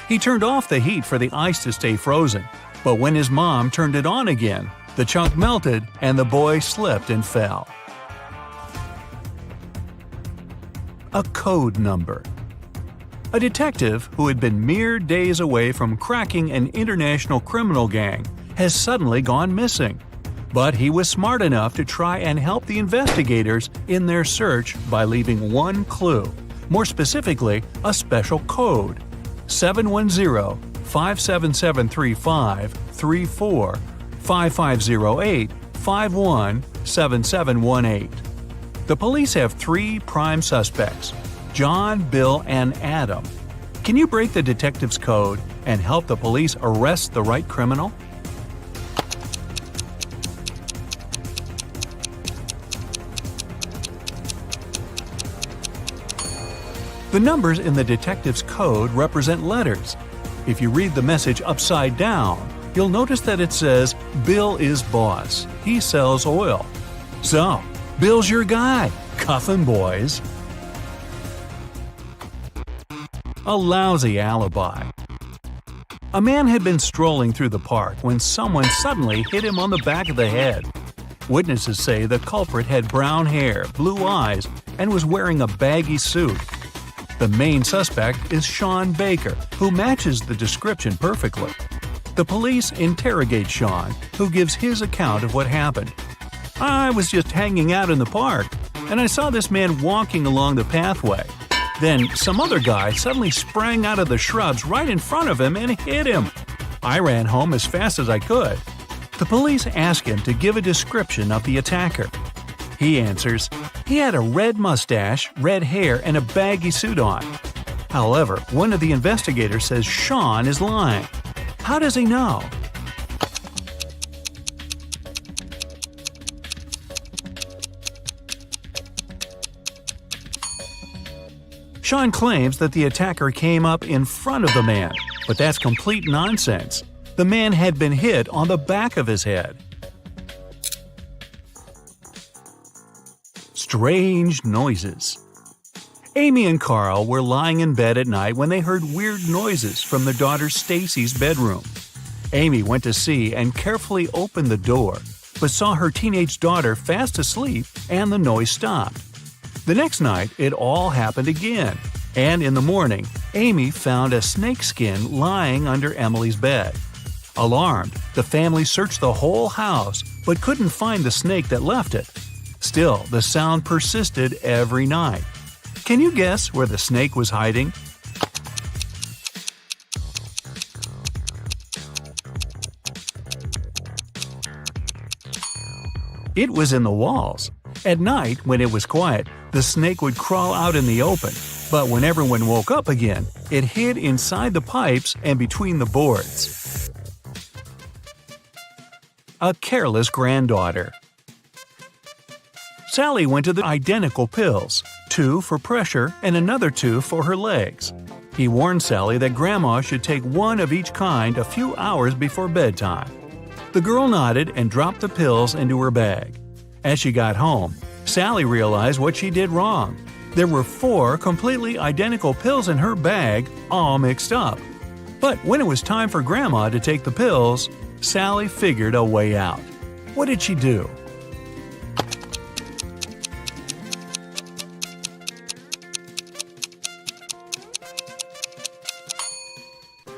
He turned off the heat for the ice to stay frozen, but when his mom turned it on again, the chunk melted and the boy slipped and fell. A code number. A detective who had been mere days away from cracking an international criminal gang has suddenly gone missing. But he was smart enough to try and help the investigators in their search by leaving one clue, more specifically, a special code: 710-57735-34-5508-517718. The police have 3 prime suspects: John, Bill, and Adam. Can you break the detective's code and help the police arrest the right criminal? The numbers in the detective's code represent letters. If you read the message upside down, you'll notice that it says, Bill is boss. He sells oil. So, Bill's your guy. Cuff him, boys. A lousy alibi. A man had been strolling through the park when someone suddenly hit him on the back of the head. Witnesses say the culprit had brown hair, blue eyes, and was wearing a baggy suit. The main suspect is Sean Baker, who matches the description perfectly. The police interrogate Sean, who gives his account of what happened. "I was just hanging out in the park, and I saw this man walking along the pathway. Then some other guy suddenly sprang out of the shrubs right in front of him and hit him. I ran home as fast as I could." The police ask him to give a description of the attacker. He answers, he had a red mustache, red hair, and a baggy suit on. However, one of the investigators says Sean is lying. How does he know? Sean claims that the attacker came up in front of the man, but that's complete nonsense. The man had been hit on the back of his head. Strange noises. Amy and Carl were lying in bed at night when they heard weird noises from their daughter Stacy's bedroom. Amy went to see and carefully opened the door, but saw her teenage daughter fast asleep and the noise stopped. The next night, it all happened again, and in the morning, Amy found a snakeskin lying under Emily's bed. Alarmed, the family searched the whole house but couldn't find the snake that left it. Still, the sound persisted every night. Can you guess where the snake was hiding? It was in the walls. At night, when it was quiet, the snake would crawl out in the open, but when everyone woke up again, it hid inside the pipes and between the boards. A careless granddaughter. Sally went to the identical pills, 2 for pressure and another 2 for her legs. He warned Sally that Grandma should take 1 of each kind a few hours before bedtime. The girl nodded and dropped the pills into her bag. As she got home, Sally realized what she did wrong. There were 4 completely identical pills in her bag, all mixed up. But when it was time for Grandma to take the pills, Sally figured a way out. What did she do?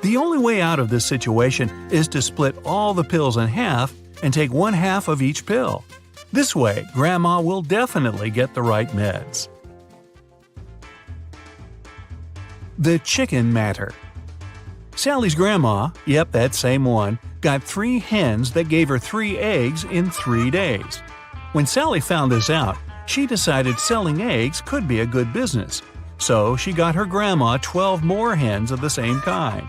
The only way out of this situation is to split all the pills in half and take 1/2 of each pill. This way, Grandma will definitely get the right meds. The chicken matter. Sally's grandma, yep, that same one, got 3 hens that gave her 3 eggs in 3 days. When Sally found this out, she decided selling eggs could be a good business. So she got her grandma 12 more hens of the same kind.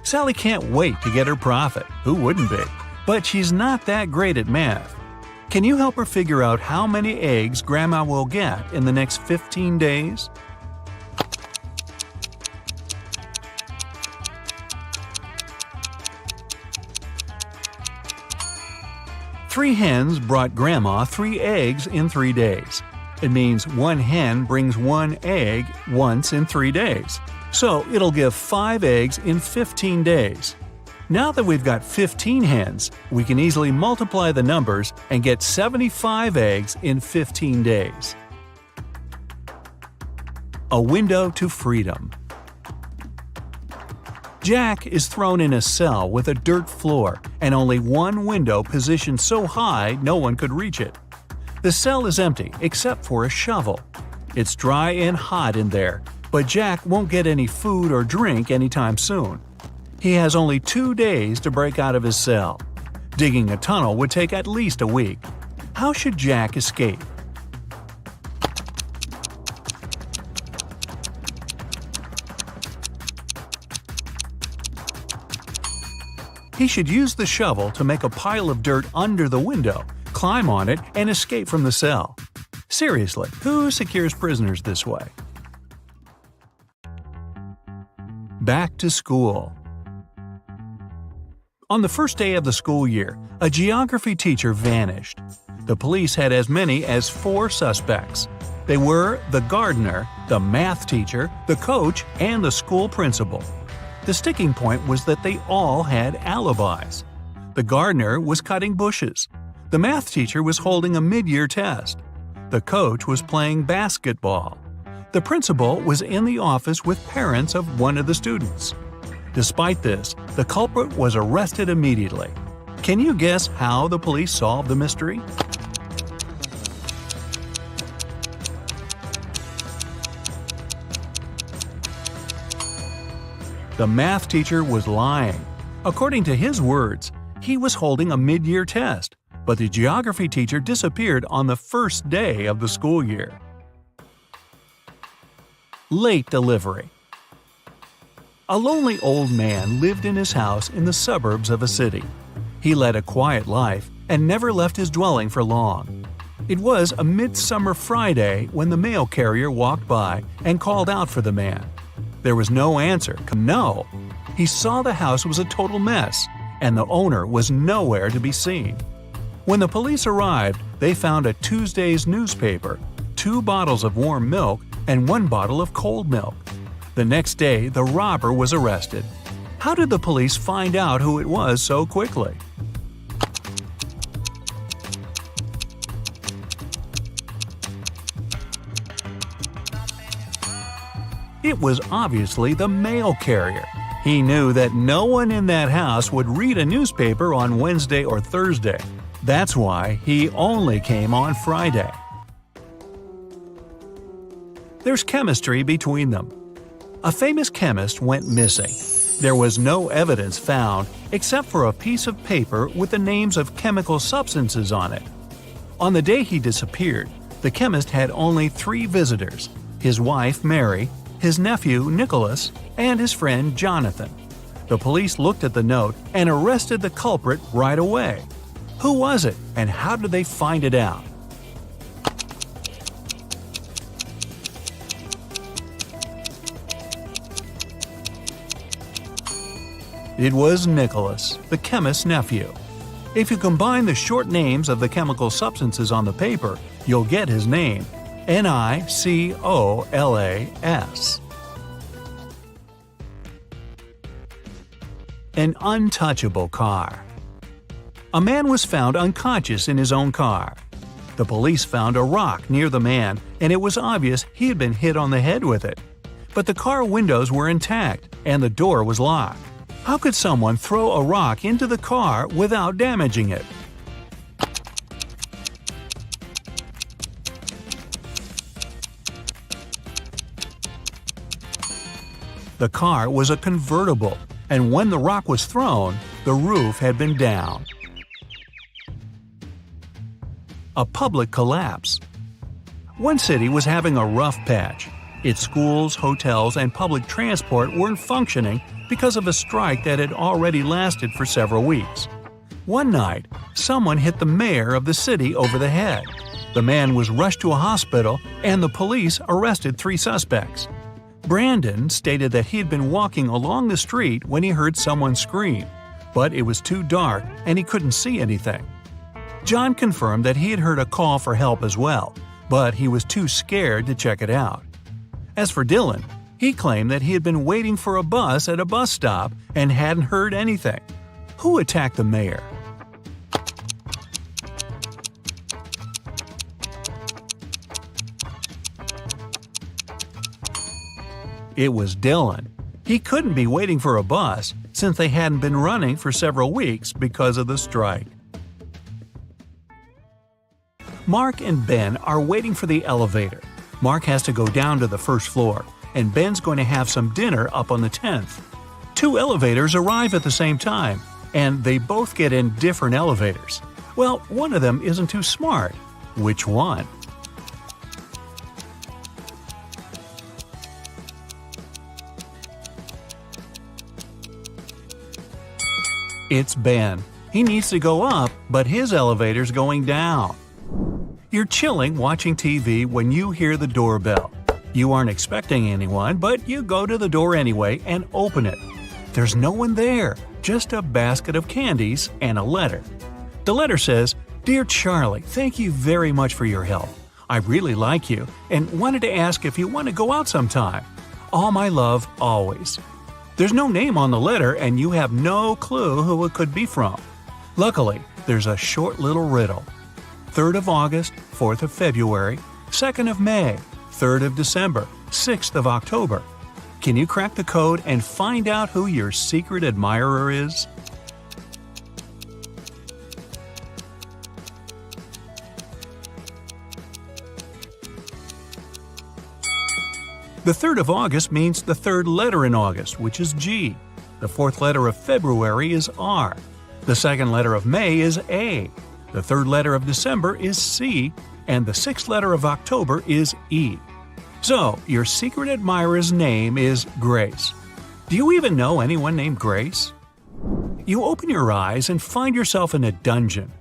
Sally can't wait to get her profit, who wouldn't be? But she's not that great at math. Can you help her figure out how many eggs Grandma will get in the next 15 days? Three hens brought Grandma 3 eggs in 3 days. It means 1 hen brings 1 egg once in 3 days. So it'll give 5 eggs in 15 days. Now that we've got 15 hens, we can easily multiply the numbers and get 75 eggs in 15 days. A window to freedom. Jack is thrown in a cell with a dirt floor and only 1 window positioned so high no one could reach it. The cell is empty except for a shovel. It's dry and hot in there, but Jack won't get any food or drink anytime soon. He has only 2 days to break out of his cell. Digging a tunnel would take at least a week. How should Jack escape? He should use the shovel to make a pile of dirt under the window, climb on it, and escape from the cell. Seriously, who secures prisoners this way? Back to school. On the first day of the school year, a geography teacher vanished. The police had as many as 4 suspects. They were the gardener, the math teacher, the coach, and the school principal. The sticking point was that they all had alibis. The gardener was cutting bushes. The math teacher was holding a mid-year test. The coach was playing basketball. The principal was in the office with parents of one of the students. Despite this, the culprit was arrested immediately. Can you guess how the police solved the mystery? The math teacher was lying. According to his words, he was holding a mid-year test, but the geography teacher disappeared on the first day of the school year. Late delivery. A lonely old man lived in his house in the suburbs of a city. He led a quiet life and never left his dwelling for long. It was a midsummer Friday when the mail carrier walked by and called out for the man. There was no answer. No. He saw the house was a total mess, and the owner was nowhere to be seen. When the police arrived, they found a Tuesday's newspaper, 2 bottles of warm milk, and 1 bottle of cold milk. The next day, the robber was arrested. How did the police find out who it was so quickly? It was obviously the mail carrier. He knew that no one in that house would read a newspaper on Wednesday or Thursday. That's why he only came on Friday. There's chemistry between them. A famous chemist went missing. There was no evidence found except for a piece of paper with the names of chemical substances on it. On the day he disappeared, the chemist had only 3 visitors: his wife, Mary, his nephew, Nicholas, and his friend, Jonathan. The police looked at the note and arrested the culprit right away. Who was it, and how did they find it out? It was Nicholas, the chemist's nephew. If you combine the short names of the chemical substances on the paper, you'll get his name: Nicolas. An untouchable car. A man was found unconscious in his own car. The police found a rock near the man, and it was obvious he had been hit on the head with it. But the car windows were intact, and the door was locked. How could someone throw a rock into the car without damaging it? The car was a convertible, and when the rock was thrown, the roof had been down. A public collapse. One city was having a rough patch. Its schools, hotels, and public transport weren't functioning because of a strike that had already lasted for several weeks. One night, someone hit the mayor of the city over the head. The man was rushed to a hospital, and the police arrested 3 suspects. Brandon stated that he had been walking along the street when he heard someone scream, but it was too dark and he couldn't see anything. John confirmed that he had heard a call for help as well, but he was too scared to check it out. As for Dylan, he claimed that he had been waiting for a bus at a bus stop and hadn't heard anything. Who attacked the mayor? It was Dylan. He couldn't be waiting for a bus since they hadn't been running for several weeks because of the strike. Mark and Ben are waiting for the elevator. Mark has to go down to the first floor, and Ben's going to have some dinner up on the 10th. 2 elevators arrive at the same time, and they both get in different elevators. Well, one of them isn't too smart. Which one? It's Ben. He needs to go up, but his elevator's going down. You're chilling watching TV when you hear the doorbell. You aren't expecting anyone, but you go to the door anyway and open it. There's no one there, just a basket of candies and a letter. The letter says, "Dear Charlie, thank you very much for your help. I really like you and wanted to ask if you want to go out sometime. All my love, always." There's no name on the letter and you have no clue who it could be from. Luckily, there's a short little riddle. 3rd of August, 4th of February, 2nd of May, 3rd of December, 6th of October. Can you crack the code and find out who your secret admirer is? The 3rd of August means the third letter in August, which is G. The fourth letter of February is R. The second letter of May is A. The third letter of December is C. And the sixth letter of October is E. So, your secret admirer's name is Grace. Do you even know anyone named Grace? You open your eyes and find yourself in a dungeon.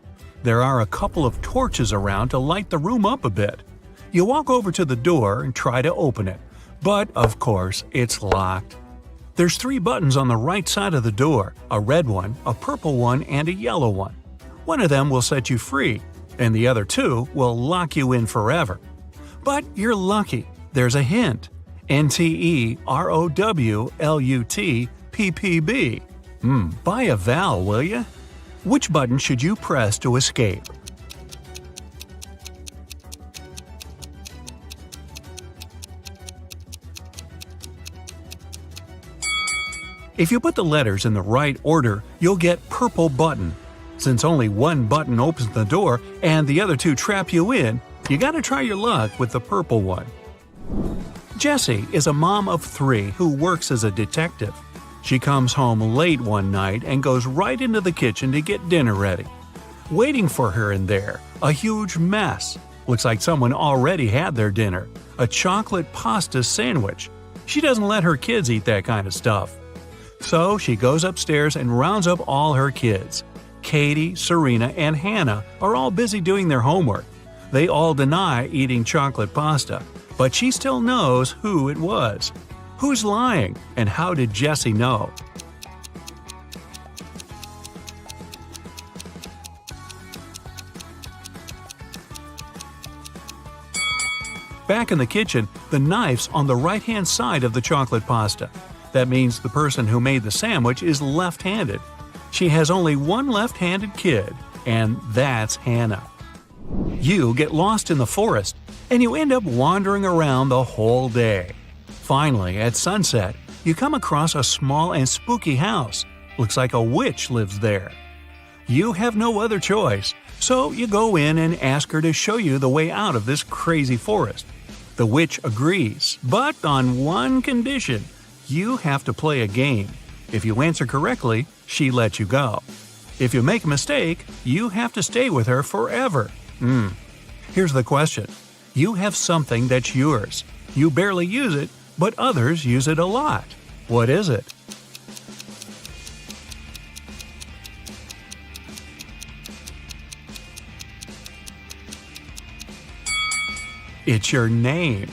There are a couple of torches around to light the room up a bit. You walk over to the door and try to open it. But, of course, it's locked. There's 3 buttons on the right side of the door, a red one, a purple one, and a yellow one. One of them will set you free, and the other 2 will lock you in forever. But you're lucky. There's a hint. NTEROWLUTPPB. Buy a vowel, will ya? Which button should you press to escape? If you put the letters in the right order, you'll get purple button. Since only one button opens the door and the other 2 trap you in, you gotta try your luck with the purple one. Jessie is a mom of 3 who works as a detective. She comes home late one night and goes right into the kitchen to get dinner ready. Waiting for her in there, a huge mess. Looks like someone already had their dinner, a chocolate pasta sandwich. She doesn't let her kids eat that kind of stuff. So she goes upstairs and rounds up all her kids. Katie, Serena, and Hannah are all busy doing their homework. They all deny eating chocolate pasta, but she still knows who it was. Who's lying, and how did Jessie know? Back in the kitchen, the knife's on the right-hand side of the chocolate pasta. That means the person who made the sandwich is left-handed. She has only one left-handed kid, and that's Hannah. You get lost in the forest, and you end up wandering around the whole day. Finally, at sunset, you come across a small and spooky house. Looks like a witch lives there. You have no other choice, so you go in and ask her to show you the way out of this crazy forest. The witch agrees, but on one condition. You have to play a game. If you answer correctly, she lets you go. If you make a mistake, you have to stay with her forever. Here's the question. You have something that's yours. You barely use it, but others use it a lot. What is it? It's your name.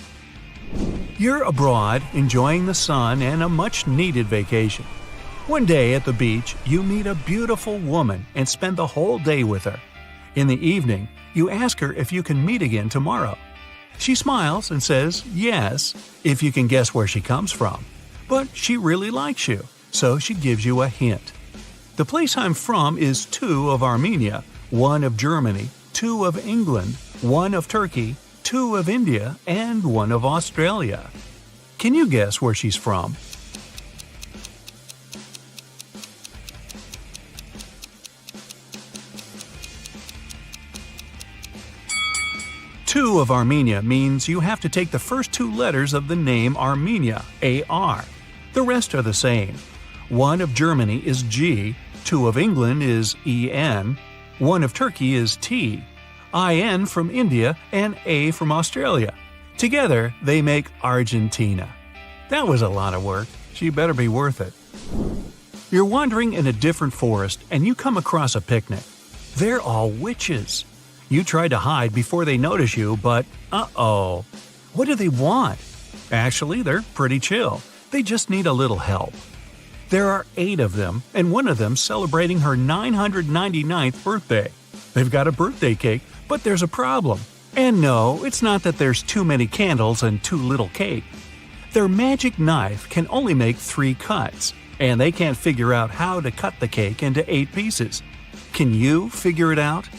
You're abroad, enjoying the sun and a much-needed vacation. One day at the beach, you meet a beautiful woman and spend the whole day with her. In the evening, you ask her if you can meet again tomorrow. She smiles and says yes, if you can guess where she comes from. But she really likes you, so she gives you a hint. The place I'm from is 2 of Armenia, 1 of Germany, 2 of England, 1 of Turkey, 2 of India, and 1 of Australia. Can you guess where she's from? Two of Armenia means you have to take the first 2 letters of the name Armenia, A-R. The rest are the same. 1 of Germany is G, 2 of England is E-N, 1 of Turkey is T, I-N from India, and A from Australia. Together, they make Argentina. That was a lot of work. She better be worth it. You're wandering in a different forest and you come across a picnic. They're all witches. You try to hide before they notice you, but uh-oh. What do they want? Actually, they're pretty chill. They just need a little help. There are 8 of them, and one of them's celebrating her 999th birthday. They've got a birthday cake, but there's a problem. And no, it's not that there's too many candles and too little cake. Their magic knife can only make 3 cuts, and they can't figure out how to cut the cake into 8 pieces. Can you figure it out?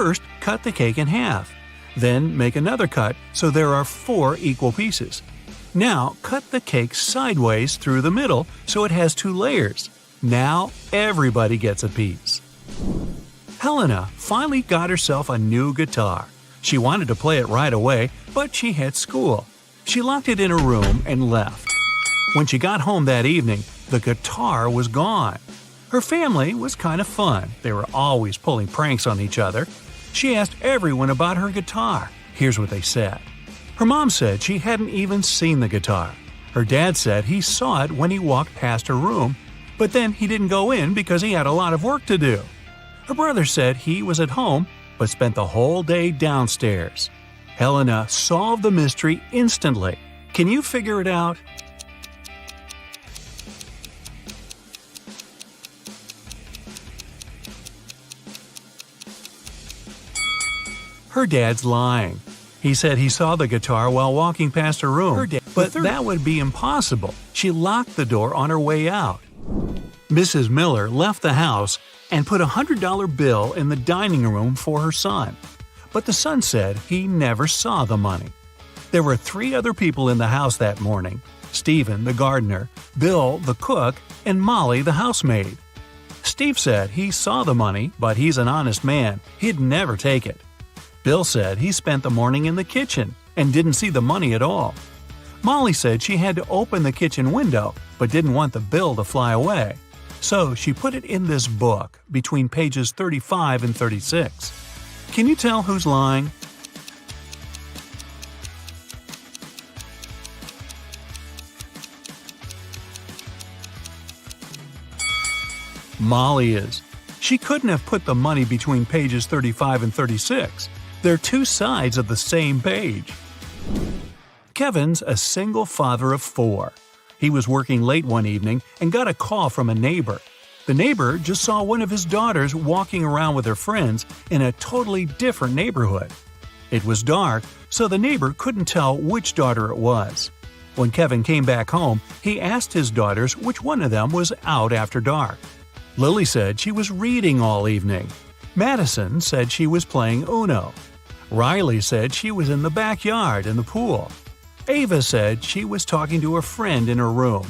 First, cut the cake in half. Then make another cut so there are 4 equal pieces. Now cut the cake sideways through the middle so it has 2 layers. Now everybody gets a piece. Helena finally got herself a new guitar. She wanted to play it right away, but she had school. She locked it in her room and left. When she got home that evening, the guitar was gone. Her family was kind of fun. They were always pulling pranks on each other. She asked everyone about her guitar. Here's what they said. Her mom said she hadn't even seen the guitar. Her dad said he saw it when he walked past her room, but then he didn't go in because he had a lot of work to do. Her brother said he was at home, but spent the whole day downstairs. Helena solved the mystery instantly. Can you figure it out? Her dad's lying. He said he saw the guitar while walking past her room, but that would be impossible. She locked the door on her way out. Mrs. Miller left the house and put a $100 bill in the dining room for her son. But the son said he never saw the money. There were 3 other people in the house that morning: Stephen, the gardener, Bill, the cook, and Molly, the housemaid. Steve said he saw the money, but he's an honest man. He'd never take it. Bill said he spent the morning in the kitchen and didn't see the money at all. Molly said she had to open the kitchen window but didn't want the bill to fly away. So she put it in this book between pages 35 and 36. Can you tell who's lying? Molly is. She couldn't have put the money between pages 35 and 36. They're 2 sides of the same page. Kevin's a single father of 4. He was working late one evening and got a call from a neighbor. The neighbor just saw one of his daughters walking around with her friends in a totally different neighborhood. It was dark, so the neighbor couldn't tell which daughter it was. When Kevin came back home, he asked his daughters which one of them was out after dark. Lily said she was reading all evening. Madison said she was playing Uno. Riley said she was in the backyard in the pool. Ava said she was talking to a friend in her room.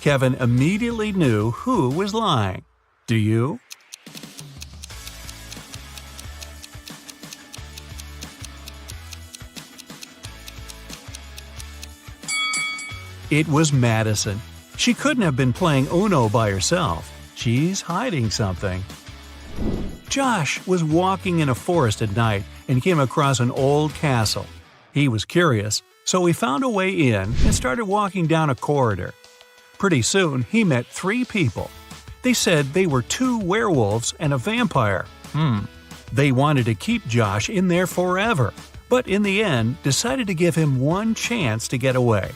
Kevin immediately knew who was lying. Do you? It was Madison. She couldn't have been playing Uno by herself. She's hiding something. Josh was walking in a forest at night and came across an old castle. He was curious, so he found a way in and started walking down a corridor. Pretty soon, he met 3 people. They said they were 2 werewolves and a vampire. They wanted to keep Josh in there forever, but in the end decided to give him one chance to get away.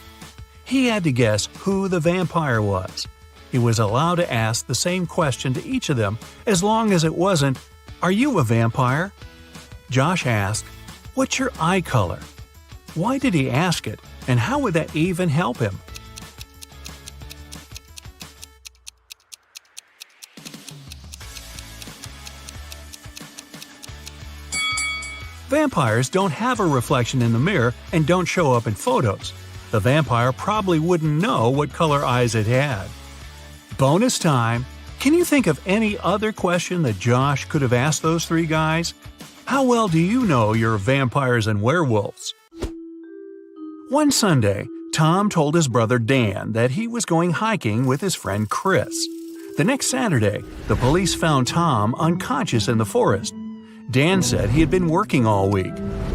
He had to guess who the vampire was. He was allowed to ask the same question to each of them as long as it wasn't, "Are you a vampire?" Josh asked, "What's your eye color?" Why did he ask it, and how would that even help him? Vampires don't have a reflection in the mirror and don't show up in photos. The vampire probably wouldn't know what color eyes it had. Bonus time! Can you think of any other question that Josh could have asked those 3 guys? How well do you know your vampires and werewolves? One Sunday, Tom told his brother Dan that he was going hiking with his friend Chris. The next Saturday, the police found Tom unconscious in the forest. Dan said he had been working all week.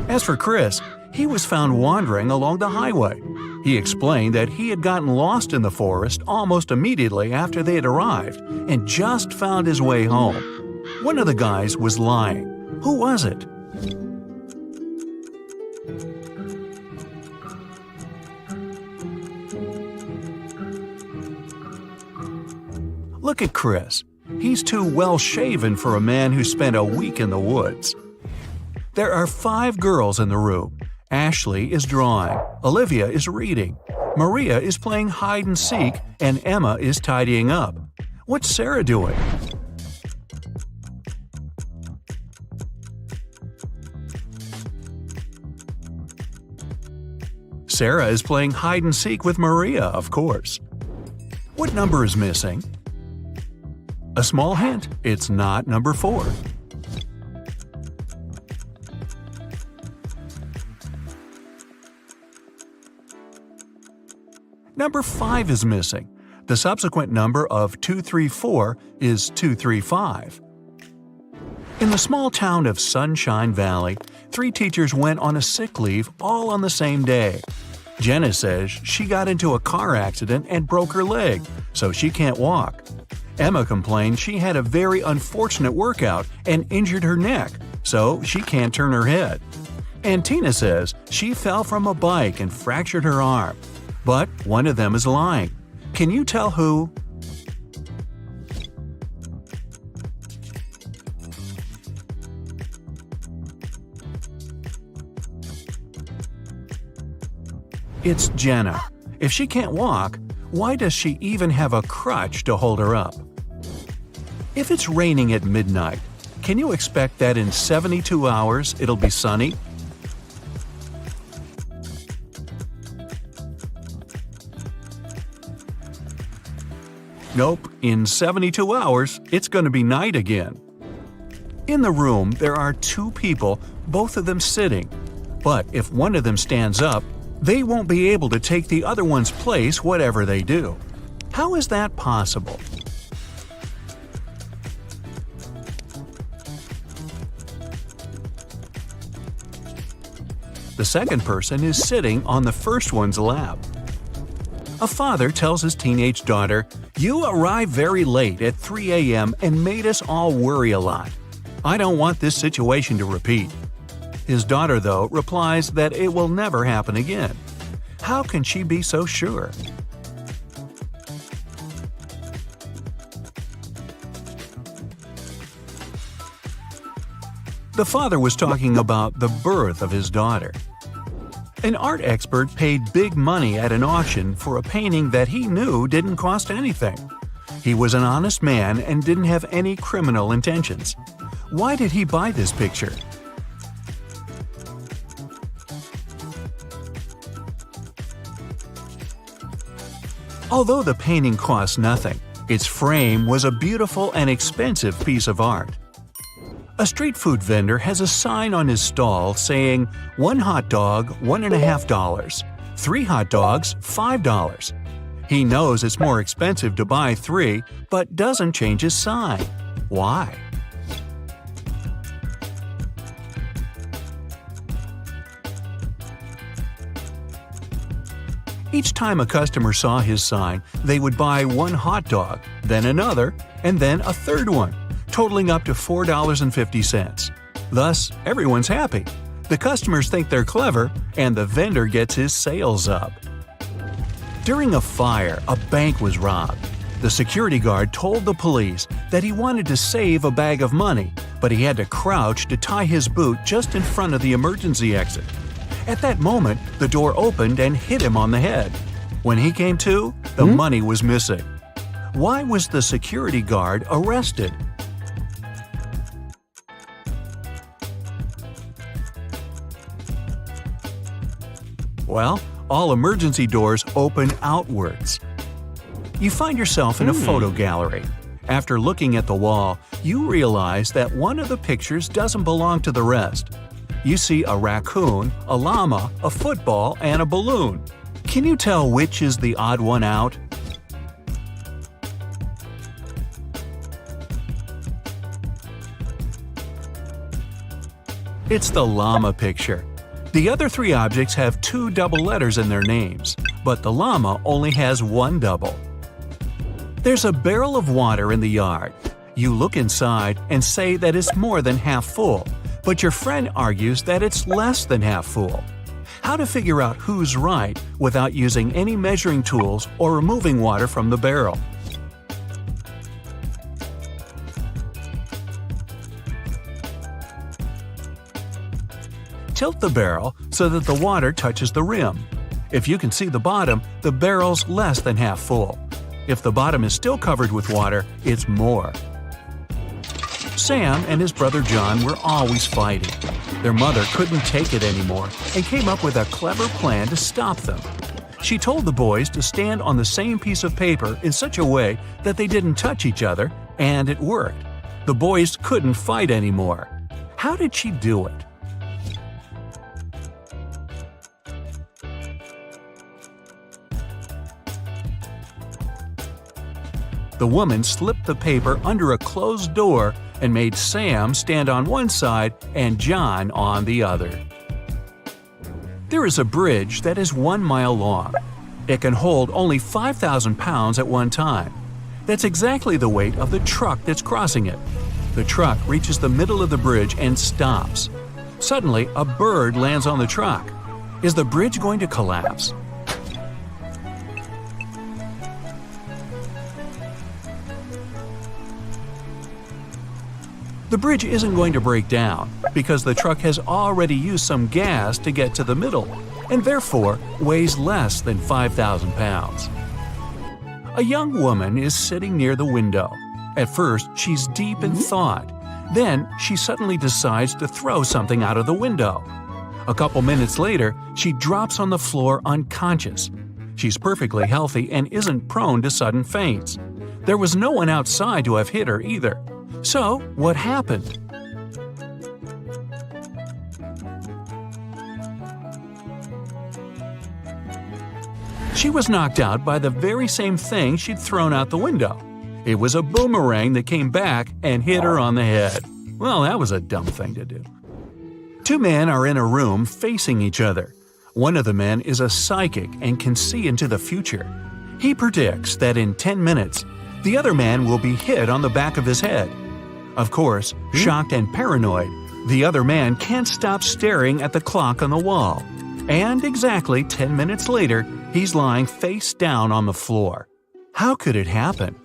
As for Chris, he was found wandering along the highway. He explained that he had gotten lost in the forest almost immediately after they had arrived and just found his way home. One of the guys was lying. Who was it? Look at Chris. He's too well-shaven for a man who spent a week in the woods. There are 5 girls in the room. Ashley is drawing, Olivia is reading, Maria is playing hide-and-seek, and Emma is tidying up. What's Sarah doing? Sarah is playing hide and seek with Maria, of course. What number is missing? A small hint, it's not number 4. Number 5 is missing. The subsequent number of 234 is 235. In the small town of Sunshine Valley, 3 teachers went on a sick leave all on the same day. Jenna says she got into a car accident and broke her leg, so she can't walk. Emma complained she had a very unfortunate workout and injured her neck, so she can't turn her head. And Tina says she fell from a bike and fractured her arm. But one of them is lying. Can you tell who? It's Jenna. If she can't walk, why does she even have a crutch to hold her up? If it's raining at midnight, can you expect that in 72 hours it'll be sunny? Nope, in 72 hours, it's going to be night again. In the room, there are 2 people, both of them sitting. But if one of them stands up, they won't be able to take the other one's place whatever they do. How is that possible? The second person is sitting on the first one's lap. A father tells his teenage daughter, "You arrived very late at 3 a.m. and made us all worry a lot. I don't want this situation to repeat." His daughter, though, replies that it will never happen again. How can she be so sure? The father was talking about the birth of his daughter. An art expert paid big money at an auction for a painting that he knew didn't cost anything. He was an honest man and didn't have any criminal intentions. Why did he buy this picture? Although the painting cost nothing, its frame was a beautiful and expensive piece of art. A street food vendor has a sign on his stall saying, "1 hot dog, $1.50. 3 hot dogs, $5. He knows it's more expensive to buy 3, but doesn't change his sign. Why? Each time a customer saw his sign, they would buy 1 hot dog, then another, and then a third one, totaling up to $4.50. Thus, everyone's happy. The customers think they're clever, and the vendor gets his sales up. During a fire, a bank was robbed. The security guard told the police that he wanted to save a bag of money, but he had to crouch to tie his boot just in front of the emergency exit. At that moment, the door opened and hit him on the head. When he came to, the money was missing. Why was the security guard arrested? Well, all emergency doors open outwards. You find yourself in a photo gallery. After looking at the wall, you realize that one of the pictures doesn't belong to the rest. You see a raccoon, a llama, a football, and a balloon. Can you tell which is the odd one out? It's the llama picture. The other 3 objects have 2 double letters in their names, but the llama only has 1 double. There's a barrel of water in the yard. You look inside and say that it's more than half full, but your friend argues that it's less than half full. How to figure out who's right without using any measuring tools or removing water from the barrel? Tilt the barrel so that the water touches the rim. If you can see the bottom, the barrel's less than half full. If the bottom is still covered with water, it's more. Sam and his brother John were always fighting. Their mother couldn't take it anymore and came up with a clever plan to stop them. She told the boys to stand on the same piece of paper in such a way that they didn't touch each other, and it worked. The boys couldn't fight anymore. How did she do it? The woman slipped the paper under a closed door and made Sam stand on one side and John on the other. There is a bridge that is 1 mile long. It can hold only 5,000 pounds at one time. That's exactly the weight of the truck that's crossing it. The truck reaches the middle of the bridge and stops. Suddenly, a bird lands on the truck. Is the bridge going to collapse? The bridge isn't going to break down because the truck has already used some gas to get to the middle and therefore weighs less than 5,000 pounds. A young woman is sitting near the window. At first, she's deep in thought. Then, she suddenly decides to throw something out of the window. A couple minutes later, she drops on the floor unconscious. She's perfectly healthy and isn't prone to sudden faints. There was no one outside to have hit her either. So, what happened? She was knocked out by the very same thing she'd thrown out the window. It was a boomerang that came back and hit her on the head. Well, that was a dumb thing to do. Two men are in a room facing each other. One of the men is a psychic and can see into the future. He predicts that in 10 minutes, the other man will be hit on the back of his head. Of course, shocked and paranoid, the other man can't stop staring at the clock on the wall. And exactly 10 minutes later, he's lying face down on the floor. How could it happen?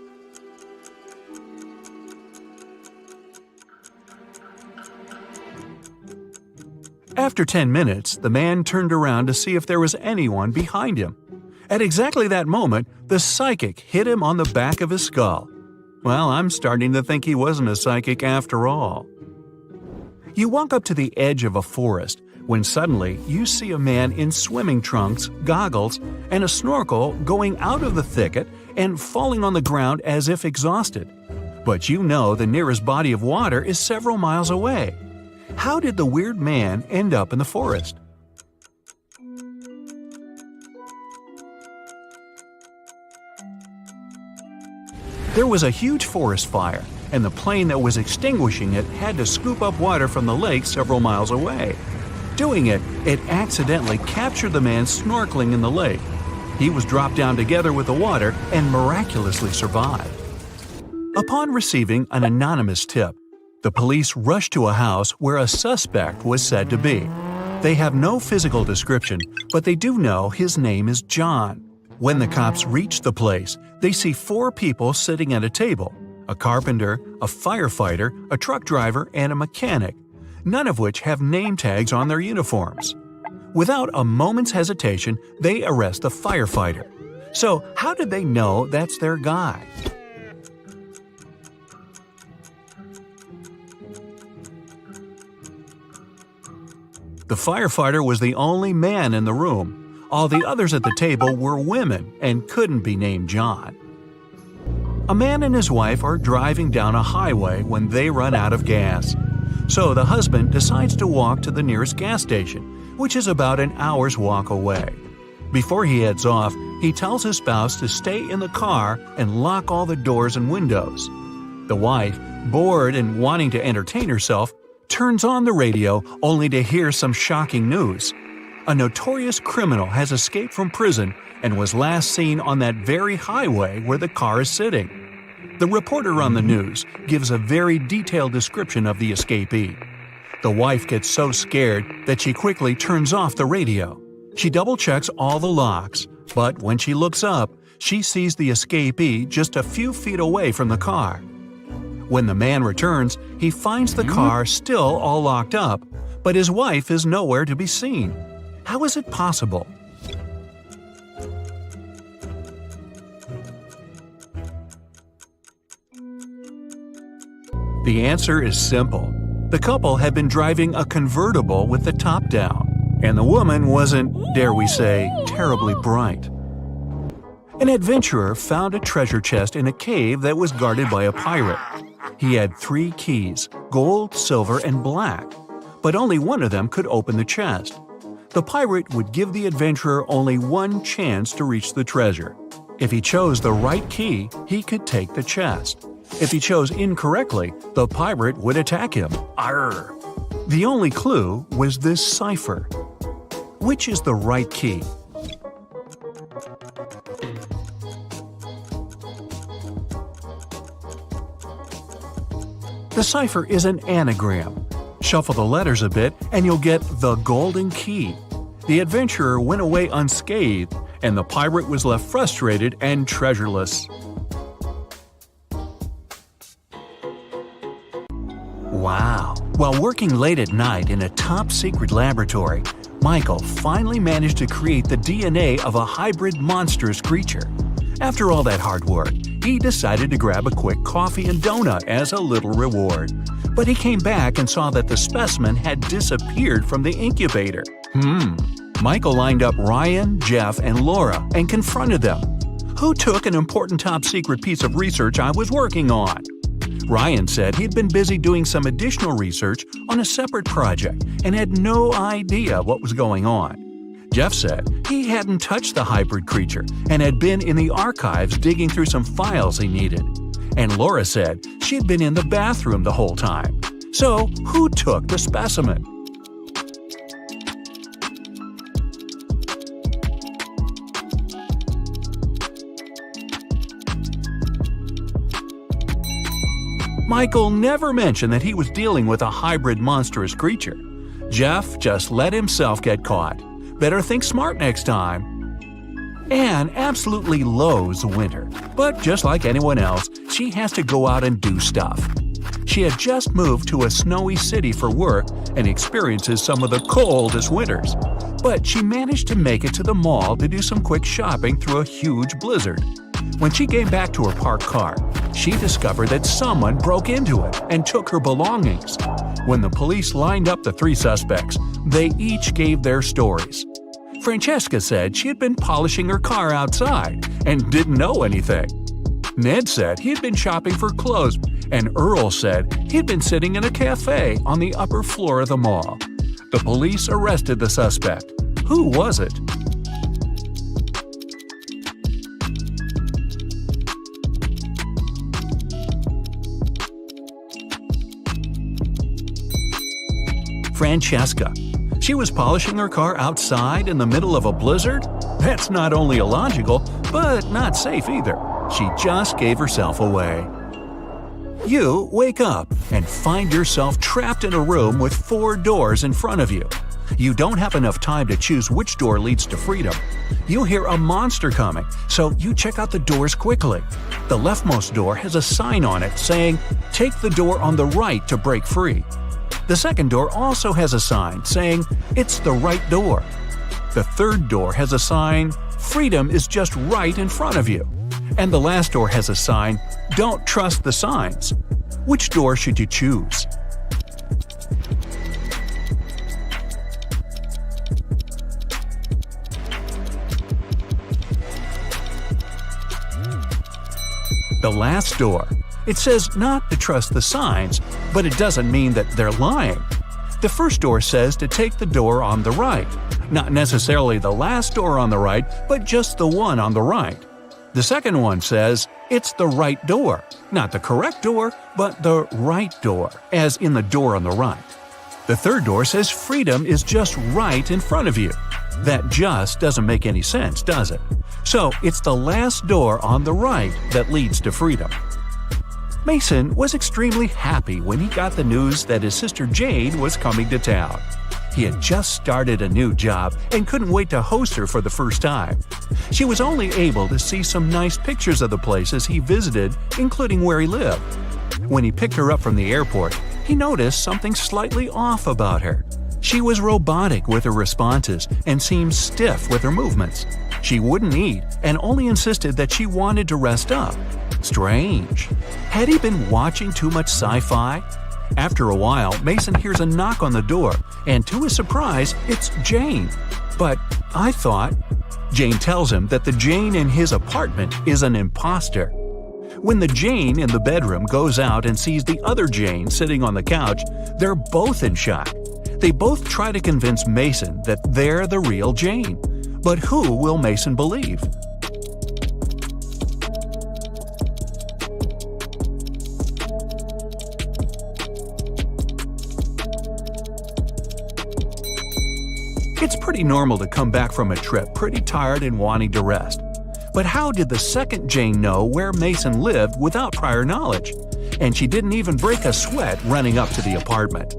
After 10 minutes, the man turned around to see if there was anyone behind him. At exactly that moment, the psychic hit him on the back of his skull. Well, I'm starting to think he wasn't a psychic after all. You walk up to the edge of a forest when suddenly you see a man in swimming trunks, goggles, and a snorkel going out of the thicket and falling on the ground as if exhausted. But you know the nearest body of water is several miles away. How did the weird man end up in the forest? There was a huge forest fire, and the plane that was extinguishing it had to scoop up water from the lake several miles away. Doing it, it accidentally captured the man snorkeling in the lake. He was dropped down together with the water and miraculously survived. Upon receiving an anonymous tip, the police rushed to a house where a suspect was said to be. They have no physical description, but they do know his name is John. When the cops reach the place, they see 4 people sitting at a table: a carpenter, a firefighter, a truck driver, and a mechanic, none of which have name tags on their uniforms. Without a moment's hesitation, they arrest the firefighter. So, how did they know that's their guy? The firefighter was the only man in the room. All the others at the table were women and couldn't be named John. A man and his wife are driving down a highway when they run out of gas. So the husband decides to walk to the nearest gas station, which is about an hour's walk away. Before he heads off, he tells his spouse to stay in the car and lock all the doors and windows. The wife, bored and wanting to entertain herself, turns on the radio only to hear some shocking news. A notorious criminal has escaped from prison and was last seen on that very highway where the car is sitting. The reporter on the news gives a very detailed description of the escapee. The wife gets so scared that she quickly turns off the radio. She double-checks all the locks, but when she looks up, she sees the escapee just a few feet away from the car. When the man returns, he finds the car still all locked up, but his wife is nowhere to be seen. How is it possible? The answer is simple. The couple had been driving a convertible with the top down, and the woman wasn't, dare we say, terribly bright. An adventurer found a treasure chest in a cave that was guarded by a pirate. He had 3 keys, gold, silver, and black, but only one of them could open the chest. The pirate would give the adventurer only one chance to reach the treasure. If he chose the right key, he could take the chest. If he chose incorrectly, the pirate would attack him. Arr! The only clue was this cipher. Which is the right key? The cipher is an anagram. Shuffle the letters a bit and you'll get the golden key. The adventurer went away unscathed, and the pirate was left frustrated and treasureless. Wow! While working late at night in a top-secret laboratory, Michael finally managed to create the DNA of a hybrid monstrous creature. After all that hard work, he decided to grab a quick coffee and donut as a little reward. But he came back and saw that the specimen had disappeared from the incubator. Michael lined up Ryan, Jeff, and Laura and confronted them. Who took an important top-secret piece of research I was working on? Ryan said he'd been busy doing some additional research on a separate project and had no idea what was going on. Jeff said he hadn't touched the hybrid creature and had been in the archives digging through some files he needed. And Laura said she'd been in the bathroom the whole time. So, who took the specimen? Michael never mentioned that he was dealing with a hybrid monstrous creature. Jeff just let himself get caught. Better think smart next time. Anne absolutely loathes winter, but just like anyone else, she has to go out and do stuff. She had just moved to a snowy city for work and experiences some of the coldest winters. But she managed to make it to the mall to do some quick shopping through a huge blizzard. When she came back to her parked car, she discovered that someone broke into it and took her belongings. When the police lined up the 3 suspects, they each gave their stories. Francesca said she had been polishing her car outside and didn't know anything. Ned said he had been shopping for clothes, and Earl said he'd been sitting in a cafe on the upper floor of the mall. The police arrested the suspect. Who was it? Francesca. She was polishing her car outside in the middle of a blizzard? That's not only illogical, but not safe either. She just gave herself away. You wake up and find yourself trapped in a room with 4 doors in front of you. You don't have enough time to choose which door leads to freedom. You hear a monster coming, so you check out the doors quickly. The leftmost door has a sign on it saying, "Take the door on the right to break free." The second door also has a sign saying, "It's the right door." The third door has a sign, "Freedom is just right in front of you." And the last door has a sign, "Don't trust the signs." Which door should you choose? The last door. It says not to trust the signs, but it doesn't mean that they're lying. The first door says to take the door on the right. Not necessarily the last door on the right, but just the one on the right. The second one says it's the right door. Not the correct door, but the right door, as in the door on the right. The third door says freedom is just right in front of you. That just doesn't make any sense, does it? So it's the last door on the right that leads to freedom. Mason was extremely happy when he got the news that his sister Jane was coming to town. He had just started a new job and couldn't wait to host her for the first time. She was only able to see some nice pictures of the places he visited, including where he lived. When he picked her up from the airport, he noticed something slightly off about her. She was robotic with her responses and seemed stiff with her movements. She wouldn't eat and only insisted that she wanted to rest up. Strange. Had he been watching too much sci-fi? After a while, Mason hears a knock on the door, and to his surprise, it's Jane. "But I thought—" Jane tells him that the Jane in his apartment is an imposter. When the Jane in the bedroom goes out and sees the other Jane sitting on the couch, they're both in shock. They both try to convince Mason that they're the real Jane. But who will Mason believe? It's pretty normal to come back from a trip pretty tired and wanting to rest. But how did the second Jane know where Mason lived without prior knowledge? And she didn't even break a sweat running up to the apartment.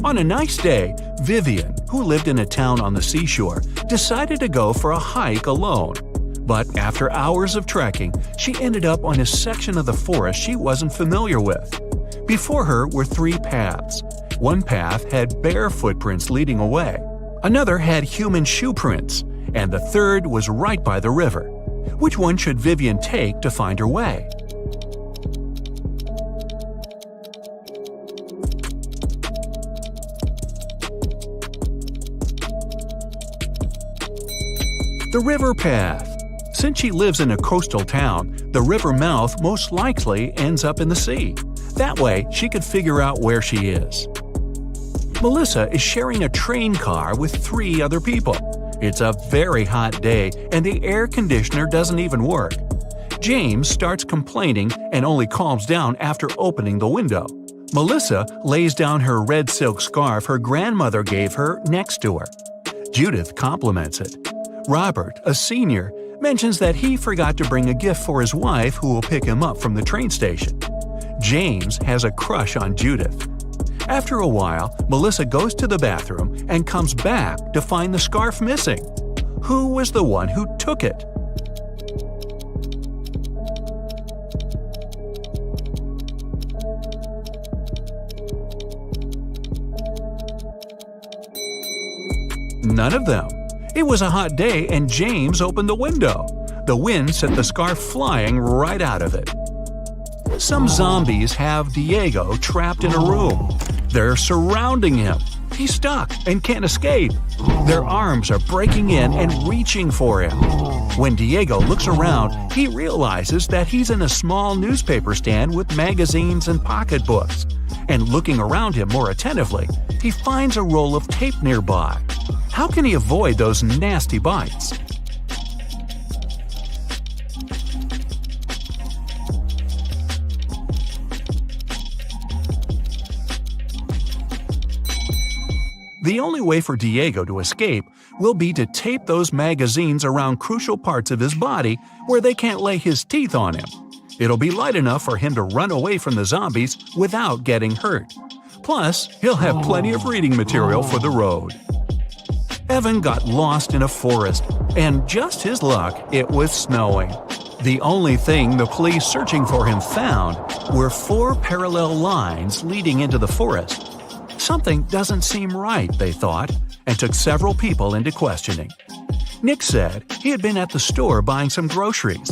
On a nice day, Vivian, who lived in a town on the seashore, decided to go for a hike alone. But after hours of trekking, she ended up on a section of the forest she wasn't familiar with. Before her were 3 paths. One path had bare footprints leading away. Another had human shoe prints, and the third was right by the river. Which one should Vivian take to find her way? The river path. Since she lives in a coastal town, the river mouth most likely ends up in the sea. That way, she could figure out where she is. Melissa is sharing a train car with 3 other people. It's a very hot day and the air conditioner doesn't even work. James starts complaining and only calms down after opening the window. Melissa lays down her red silk scarf her grandmother gave her next to her. Judith compliments it. Robert, a senior, mentions that he forgot to bring a gift for his wife who will pick him up from the train station. James has a crush on Judith. After a while, Melissa goes to the bathroom and comes back to find the scarf missing. Who was the one who took it? None of them. It was a hot day and James opened the window. The wind sent the scarf flying right out of it. Some zombies have Diego trapped in a room. They're surrounding him. He's stuck and can't escape. Their arms are breaking in and reaching for him. When Diego looks around, he realizes that he's in a small newspaper stand with magazines and pocketbooks. And looking around him more attentively, he finds a roll of tape nearby. How can he avoid those nasty bites? The only way for Diego to escape will be to tape those magazines around crucial parts of his body where they can't lay his teeth on him. It'll be light enough for him to run away from the zombies without getting hurt. Plus, he'll have plenty of reading material for the road. Evan got lost in a forest, and just his luck, it was snowing. The only thing the police searching for him found were 4 parallel lines leading into the forest. Something doesn't seem right, they thought, and took several people into questioning. Nick said he had been at the store buying some groceries.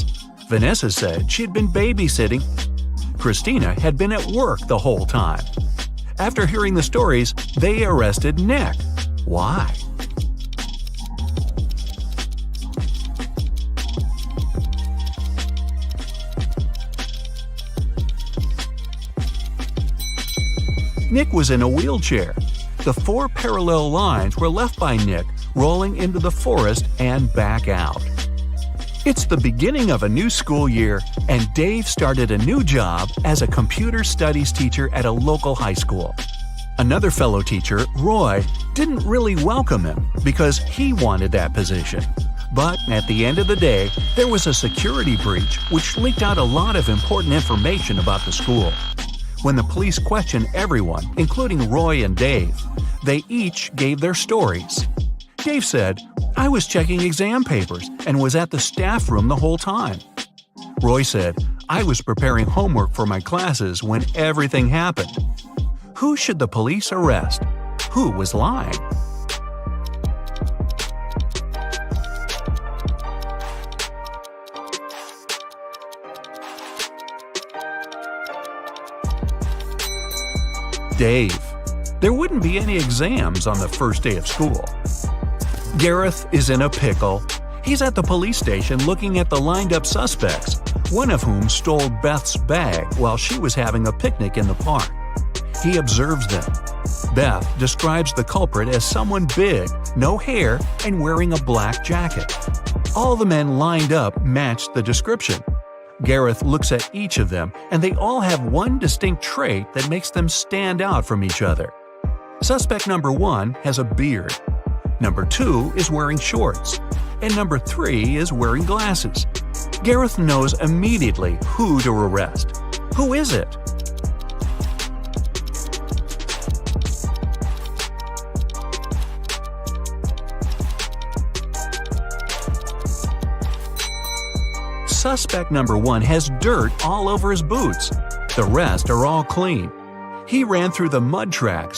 Vanessa said she'd been babysitting. Christina had been at work the whole time. After hearing the stories, they arrested Nick. Why? Nick was in a wheelchair. The 4 parallel lines were left by Nick rolling into the forest and back out. It's the beginning of a new school year, and Dave started a new job as a computer studies teacher at a local high school. Another fellow teacher, Roy, didn't really welcome him because he wanted that position. But at the end of the day, there was a security breach which leaked out a lot of important information about the school. When the police questioned everyone, including Roy and Dave, they each gave their stories. Dave said, "I was checking exam papers and was at the staff room the whole time." Roy said, "I was preparing homework for my classes when everything happened." Who should the police arrest? Who was lying? Dave. There wouldn't be any exams on the first day of school. Gareth is in a pickle. He's at the police station looking at the lined-up suspects, one of whom stole Beth's bag while she was having a picnic in the park. He observes them. Beth describes the culprit as someone big, no hair, and wearing a black jacket. All the men lined up matched the description. Gareth looks at each of them, and they all have one distinct trait that makes them stand out from each other. Suspect number 1 has a beard. Number 2 is wearing shorts. And number 3 is wearing glasses. Gareth knows immediately who to arrest. Who is it? Suspect number 1 has dirt all over his boots. The rest are all clean. He ran through the mud tracks